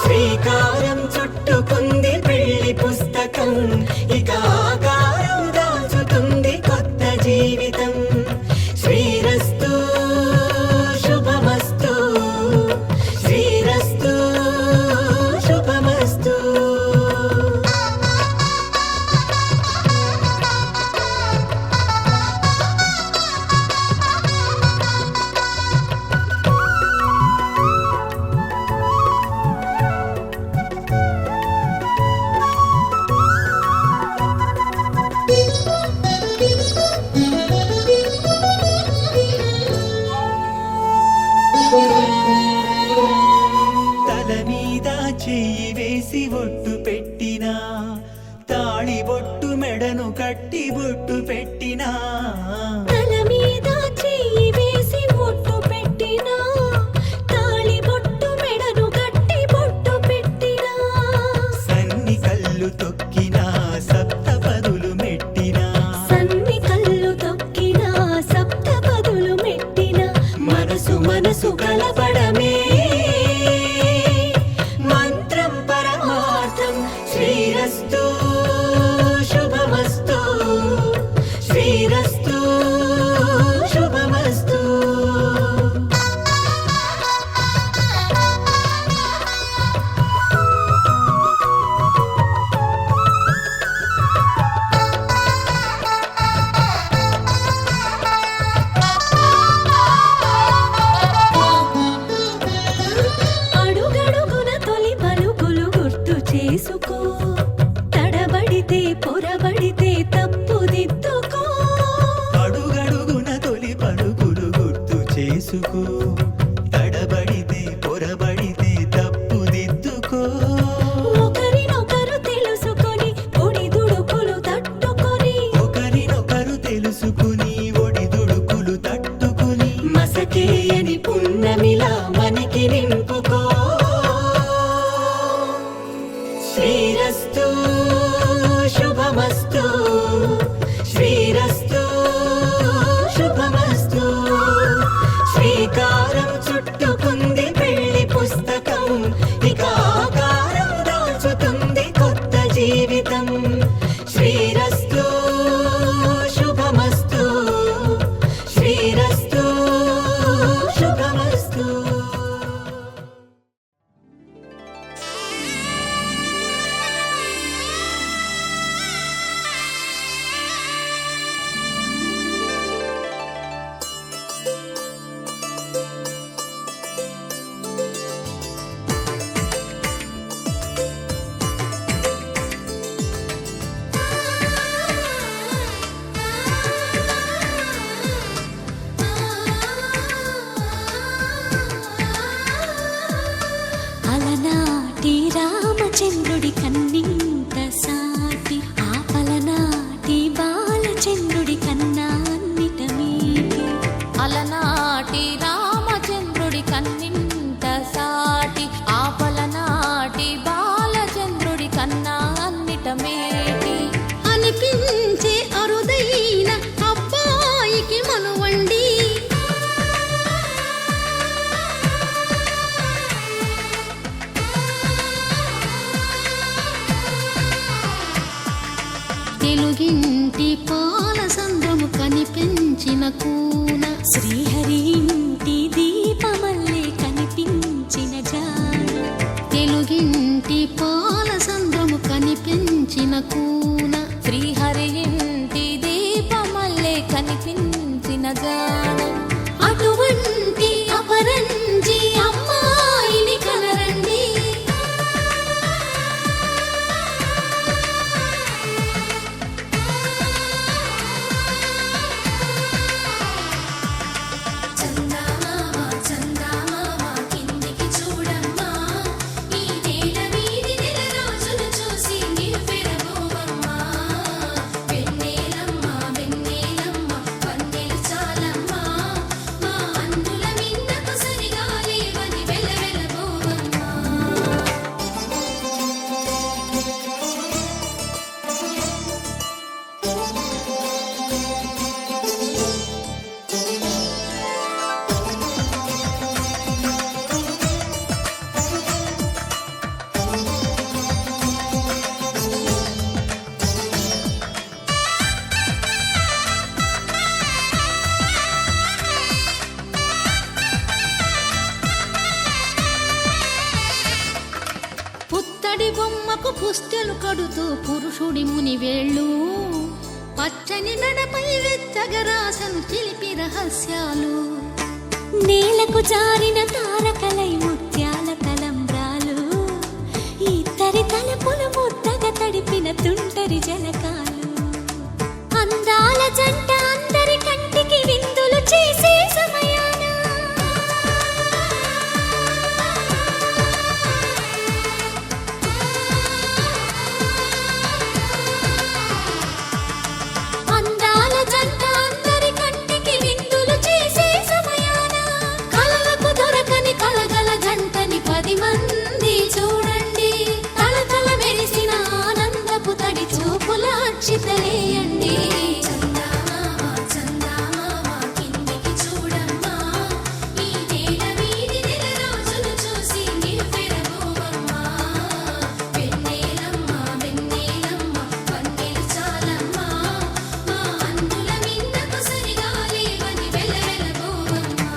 శ్రీకారం చుట్టుకుంది పెళ్లి పుస్తకం ఇక ఆకారం దాల్చుతుంది కొత్త జీవితం శ్రీరస్తు శుభమస్తు శ్రీరస్తు శుభమస్తు తల మీద చెయ్యి వేసి ఒట్టు పెట్టినా తాళి బొట్టు మెడను కట్టి బొట్టు పెట్టినా తల మీద చెయ్యి వేసి ఒట్టు పెట్టినా తాళి బొట్టు మెడను కట్టి బొట్టు పెట్టినా సన్ని కళ్ళు తొక్కినా సప్త పదులు మెట్టినా సన్ని కళ్ళు తొక్కినా సప్త పదులు మెట్టినా మనసు మనసు కలపడమే మంత్రం పరమార్థం శ్రీరస్తు శుభమస్తు శ్రీరస్తు పొరబడితే తప్పుదిద్దుకో. అడుగడుగున తొలి పలుకులు గుర్తు చేసుకో, తడబడితే పొరబడితే తప్పుదిద్దుకో. ఒకరినొకరు తెలుసుకొని ఒడిదుడుకులు తట్టుకొని, ఒకరినొకరు తెలుసుకుని ఒడిదుడుకులు తట్టుకుని, మసకేయని పున్నమిలా మనకి నింపుకో. శ్రీరస్తు శుభమస్తు, శ్రీరస్తు శుభమస్తు. శ్రీకారం చుట్టుకుంది పెళ్లి పుస్తకం, ఇక ఆకారం దాచుతుంది కొత్త జీవితం. శ్రీరస్తు శుభమస్తు, శ్రీరస్తు శుభమస్తు. అలనాటి రామచంద్రుడి కన్నింత సాటి, ఆపలనాటి బాలచంద్రుడి కన్నా అన్నిట మీటి. అలనాటి రామచంద్రుడి కన్నింత సాటి, ఆపలనాటి బాలచంద్రుడి కన్నా అన్నిట మేటి. అనిపించే అరుదైన అబ్బాయికి మనువండి, తెలుగింటి పాల సంద్రము కనిపించిన కూన, శ్రీహరి ఇంటి దీపమల్లే కనిపించిన జాన. తెలుగింటి పాల సంద్రము కనిపించిన కూన, శ్రీహరి ఇంటి దీపమల్లే కనిపించిన జాడ. అటువంటి అపరంజి అమ్మాయిని కనరండి, చందమామ చందమామ కిందికి చూడమ్మా, ఈ నేల మీది నెల రోజులు చూసి నివ్వెరబోవమ్మా. వెన్నెలమ్మ వెన్నెలమ్మ వన్నెలు చాలమ్మా, మా అన్నుల మిన్నకు సరిగా లేవని వెలవెలబోవమ్మా. పుత్తడి బొమ్మకు పుస్తెలు కడుతూ పురుషుడి ముని వేళ్ళు, పచ్చని మెడపై వెచ్చగరాసను చిలిపి రహస్యాలు. నేలకు జారిన తారకలై ముత్యాల తలంబ్రాలు, ఇద్దరి తలపులు ముద్దగా తడిపిన తుంటరి జలకాలు. అందాల జంట అందరి కంటికి విందులు చేసే సమయాన, అందాల జంట అందరి కంటికి విందులు చేసే సమయాన, కలలకు దొరకని కలగల జంటని 10 మంది చూడండి. తలతల మెరిసిన ఆనందపు తడి చూపుల అక్షితలేయండి. చందమామ చందమామ కిందికి చూడమ్మా, ఈ నేల మీది నెల రోజులు చూసి నివ్వెరబోవమ్మా. వెన్నెలమ్మ వెన్నెలమ్మ వన్నెలు చాలమ్మా, మా అన్నుల మిన్నకు సరిగా లేవని వెలవెలబోవమ్మా.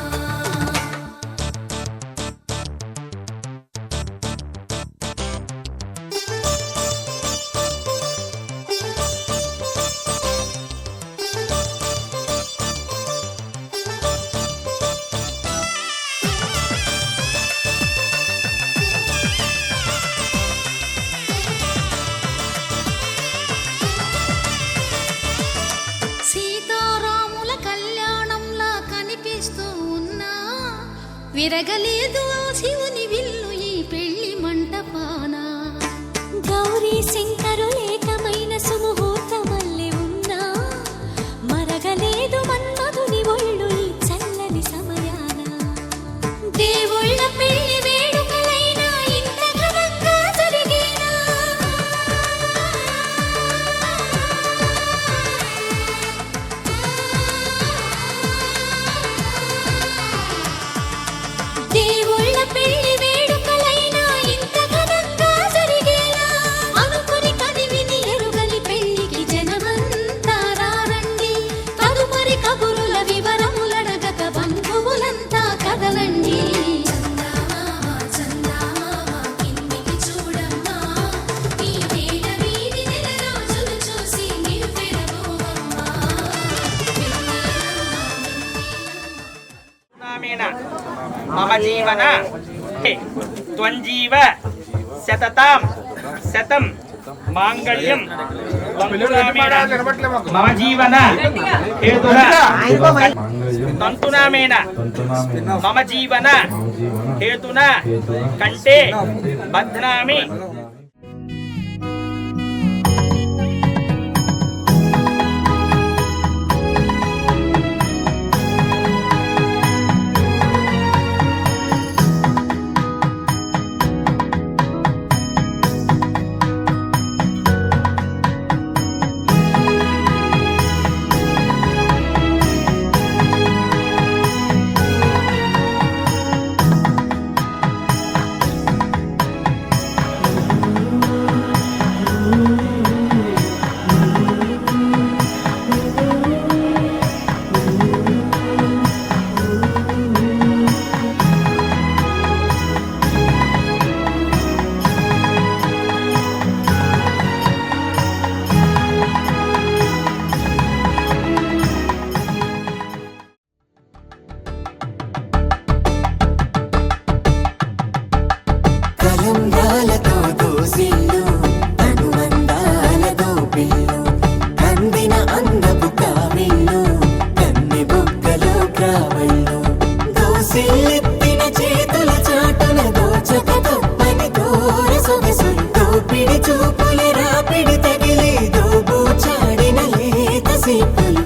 విరగలేదు ఆ శివుని విల్లు ఈ పెళ్లి మంటపాన. గౌరీ శంకరు ఏకమైన సుముహూర్తమల్లె ఉన్నా మరగలేదు మన్మధుని ఒళ్ళు ఈ చల్లని సమయాన. దేవుళ్ళ పెళ్లి వేడుకలైనా ఇంత ఘనంగా జరిగేనా? దేవుళ్ళ పెళ్లి వేడుకలైనా ఇంత ఘనంగా జరిగేనా? అనుకుని కదివిని ఎరుగని పెళ్లికి జనమంతా రారండి. తదుపరి కబురుల వివరములడగక బంధువులంతా కదలండి. చందమామ చందమామ కిందికి చూడమ్మా, ఈ వేళ వీధి నెల రోజులు చూసి నివ్వెరబోవమ్మా. మమ జీవన త్వంజీవ శతతాం శతం మాంగళ్యం మమ జీవన హేతున తంతునామేన మమ జీవన హేతున కంటే బధ్నామి. కలంగాలతో దోసిల్లు అనుమందాలతో పిల్లు కందిన అందపు కావిల్లు కన్నె బుగ్గలో క్రావళ్ళు దోసిల్లెత్తిన చేతుల చాటున దోచక తప్పని దూర సొగసులు దోపిడి చూపుల రాపిడి తగిలి దోబూచాడిన లేత సీపులు.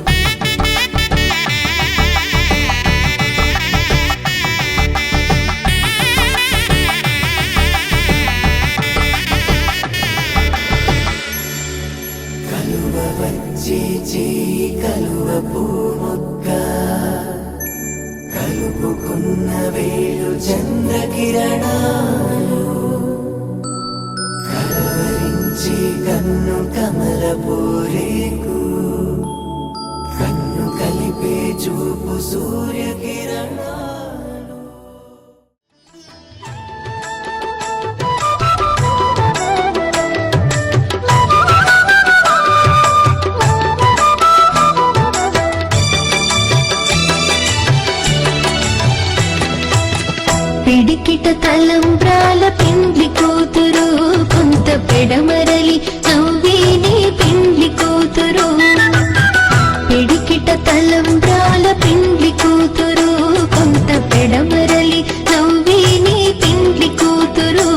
కలువ వచ్చే చేయి కలువ పూమొక్క కలుపుకున్న వేలు చంద్రకిరణాలు కలవరించి కన్ను కమల పూరేకు కన్ను కలిపే చూపు సూర్యకిరణాలు. పిడికిట తలంబ్రాల పిండ్లి కూతురు కొంత పెడమరలి నవ్విని పిండ్లి కూతురు. పిడికిట తలంబ్రాల పిండ్లి కూతురు కొంత పెడమరలి నవ్విని పిండ్లి కూతురు.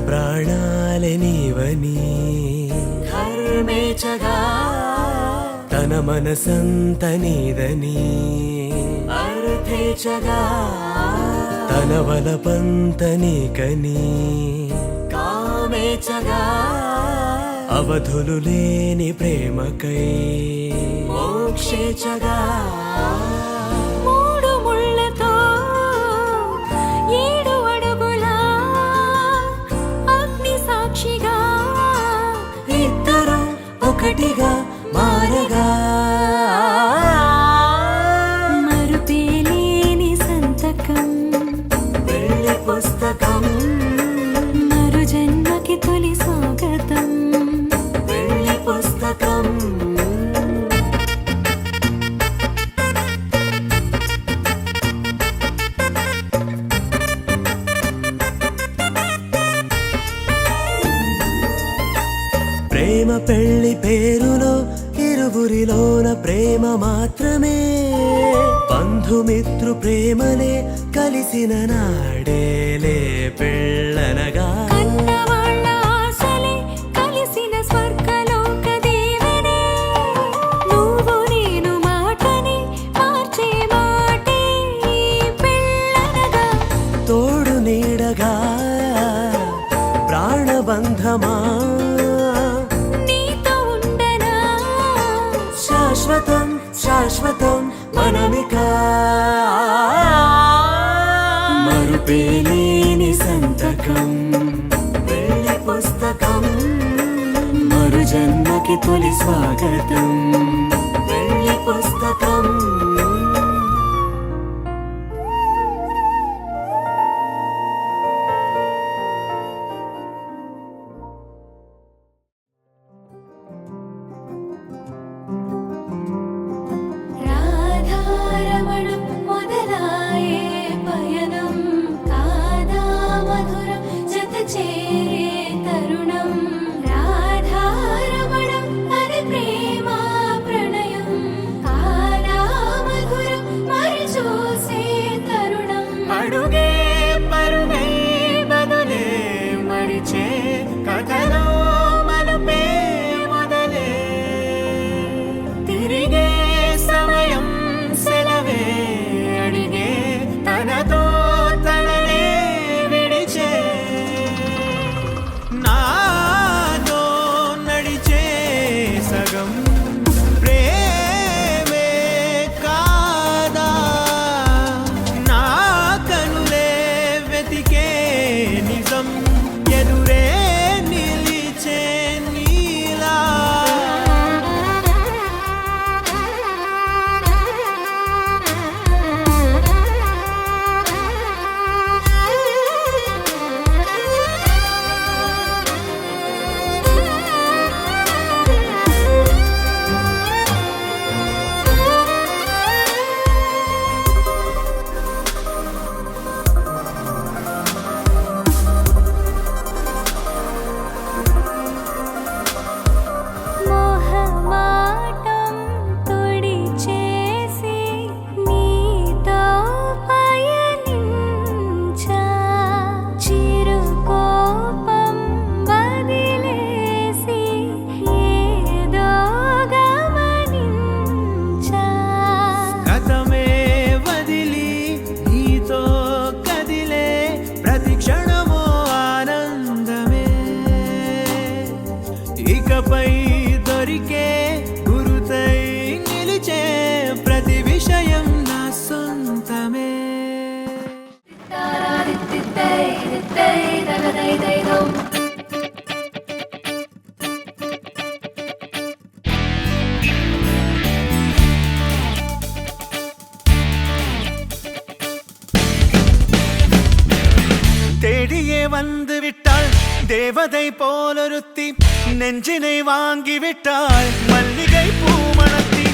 ప్రాణాలే నీవని ధర్మేచగా తన మనసంత నీదని అర్థేచగా తన వలపంత నీకని కామేచగా అవధులు లేని ప్రేమకై మోక్షేచగా మూడు ముళ్ళతో 7 అడుగుల అగ్ని సాక్షిగా ఇద్దరు ఒకటిగా మారగా మరుపేలేని సంతకం పెళ్లి పుస్తకం మరు జన్మకి తొలి స్వాగతం పెళ్లి పుస్తకం ప్రేమ పెళ్లి పేరులో ఇరువురిలోన ప్రేమ మాత్రమే బంధుమిత్రు ప్రేమనే కలిసిన నాడేలే పెళ్ళనగా కన్నవాళ్ళ ఆశలే కలిసిన స్వర్గలోక దీవెనే నువ్వు నేను మాటని మార్చే మాటే పెళ్ళనగా తోడు నీడగా ప్రాణబంధమా నీతో ఉండనా శాశ్వతం శాశ్వతం మనమిక మరుపేలేని సంతకం పెళ్లి పుస్తకం మరు జన్మకి తొలి స్వాగతం పెళ్లి పుస్తకం రాధారమణం మొదలాయే పయనం కాదా మధురం జత చేరే తరుణం రాధారమణం అది ప్రేమ ప్రణయం కాదా మధురం మరి చూసే తరుణం అడుగే పరుగే బదులే మరిచే కథలో మలుపే మొదలే తిరిగే సమయం సెలవే అడిగే తనతో తననే విడిచే నాతో నడిచే సగం ప్రేమే కాదా నా కనులే వెతికే నిజం ఎదురే నిలిచే నీలా మోహమాటం తొడి చేసి నీతో పయనించా చిరుకోపం వదిలేసి ఏదో గమనించా గతమే వదిలి నీతో కదిలే ప్రతి క్షణమో ఆనందమే ఇకపై దొరికే గురుతై నిలిచే ప్రతి విషయం నా సొంతమే తారాదిత్తిత్తై దిత్తై దగదైదైదౌ தேடியே வந்து விட்டாள் தேவதை போலொருத்தி நெஞ்சினை வாங்கி விட்டாள் மல்லிகை பூ மணத்தி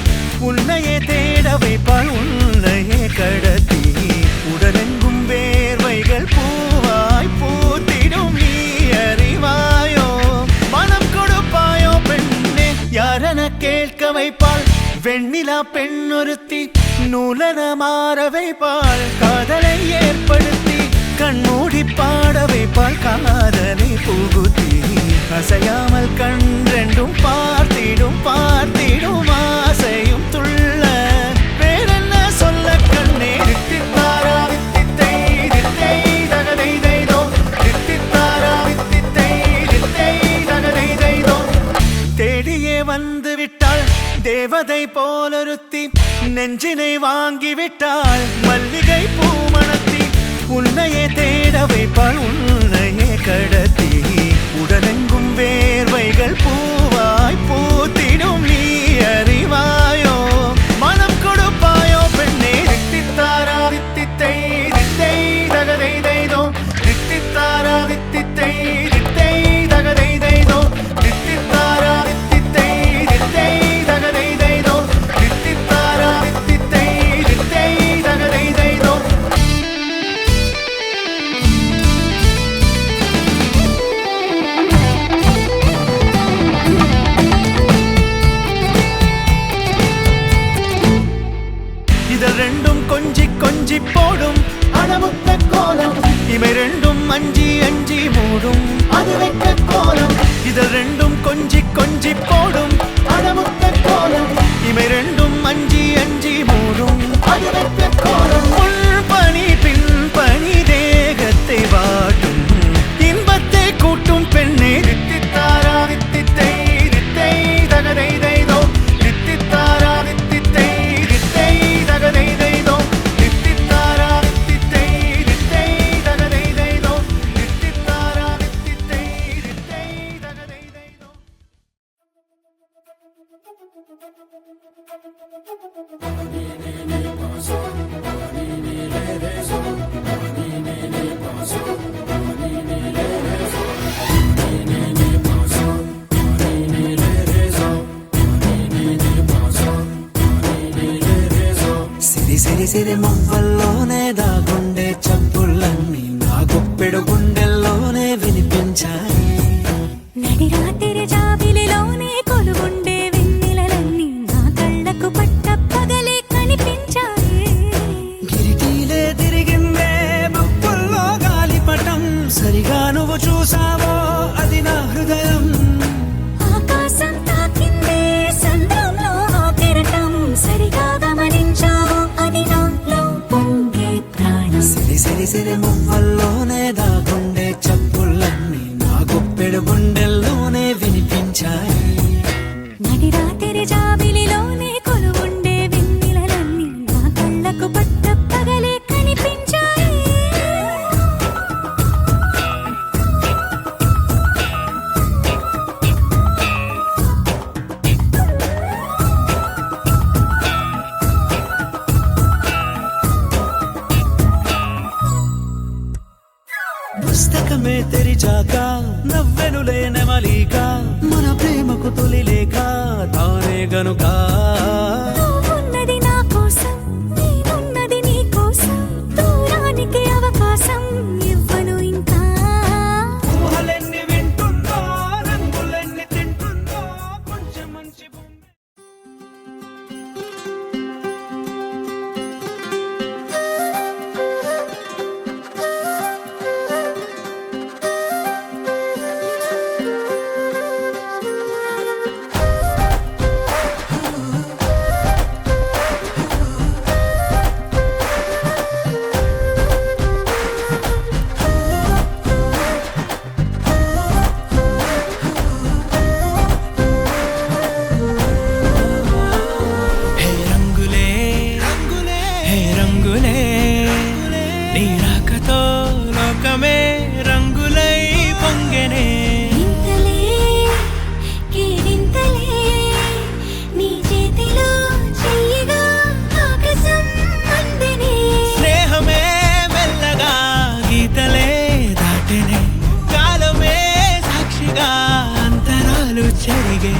உன்னையே தேட வைப்பாள் உன்னையே கடத்தி உடலெங்கும் வேர்வைகள் பூவாய் பூத்திடும் நீ அறிவாயோ மனம் கொடுப்பாயோ பெண்ணே யாரென கேட்க வைப்பாள் வெண்ணிலா பெண்ணொருத்தி நூலன மாற வைப்பாள் காதலை ஏற்படுத்தி கண்மூடி பாட வைப்பாள் காதலை புகுத்தி அசையாமல் கண் ரெண்டும் பார்த்திடும் பார்த்திடும் ஆசையும் துள்ள வேறென்ன சொல்ல கண்ணே தித்தித்தாரா வித்தித்தை தித்தை தகதை தைதோ தித்தித்தாரா வித்தித்தை தித்தை தகதை தைதோ தேடியே வந்து விட்டாள் தேவதை போலொருத்தி நெஞ்சினை வாங்கி விட்டாள் மல்லிகை பூமணத்தி உன்னையே தேட வைப்பாள் உன்னையே கடத்தி உடலெங்கும் வேர்வைகள் பூவாய் பூத்திடும் நீ அறிவாயோ மனம் கொடுப்பாயோ பெண்ணே தித்தித்தாரா வித்தித்தை தித்தை தகதை தைதோ தித்தித்தாரா வித்தித்தை தித்தை தகதை தைதோ தித்தித்தாரா வித்தித்தை தித்தை தகதை தைதோ தித்தித்தாரா வித்தித்தை தித்தை தகதை தைதோ இதழ் ரெண்டும் கொஞ்சி கொஞ்சி போடும் அடமுத்த கோலம் இவை ரெண்டும் அஞ்சி அஞ்சி மூடும் அது வெட்ட கோலம் இதழ் ரெண்டும் கொஞ்சி கொஞ்சி போடும் அடமுத்த கோலம் இவை ரெண்டும் அஞ்சி அஞ்சி மூடும் அது வெட்ட கோலம் முன் பனி பின் பனி தேகத்தை வாட்டும் இன்பத்தை கூட்டும் பெண்ணே தித்தித்தாரா வித்தித்தை தித்தை தகதை தைதோ தித்தித்தாரா வித்தித்தை தித்தை தகதை தைதோ தித்தித்தாரா வித்தித்தை தித்தை தகதை தைதோ தித்தித்தாரா வித்தித்தை தித்தை தகதை தைதோ సిరి సిరి సిరి మువ్వల్లోనే దాగుండే చప్పుళ్ళన్నీ నా గుప్పెడు గుండెల్లోనే వినిపించాయి నడిరాత్రి జాబిలిలోనే కొలువుండే వెన్నెలలన్నీ నా కళ్ళకు పట్ట పగలే కనిపించాయి గిరిటీలే తిరిగిందే బుక్కుల్లో గాలిపటం సరిగా నువ్వు చూసావో అది నా హృదయం ఆకాశం తాకిందే సంద్రంలో ఆ కెరటం సరిగా గమనించావు అది నాలో పొంగే ప్రాణం సిరి సిరి సిరి మువ్వల్లోనే దాగుండే చప్పుళ్ళన్నీ నా గుప్పెడు గుండెల్లోనే వినిపించాయి నడిరాత్రి జాబిలిలోనే కొలువుండే వెన్నెలలన్నీ నా కళ్ళకు పట్ట పగలే కనిపించాయి పుస్తకమే తెరిచాక నవ్వెనులే నెమలిక మన ప్రేమకు తొలి లేక తానే గనుక నువ్వున్నది నా కోసం నేనున్నది నీ కోసం దూరానికి అవకాశం ఇవ్వను ఇంకా ఊహలెన్ని వింటుందో రంగులెన్ని తింటుందో కొంచెం మంచి హే రంగులే రంగులే హే రంగులే నీ రాకతో లోకమే రంగులై పొంగెనే ఇంతలే కేరింతలే నీ చేతిలో చెయ్యగా ఆకాశం అందనే స్నేహమే మెల్లగా గీతలే దాటెనే కాలమే సాక్షిగా అంతరాలు చెరిగే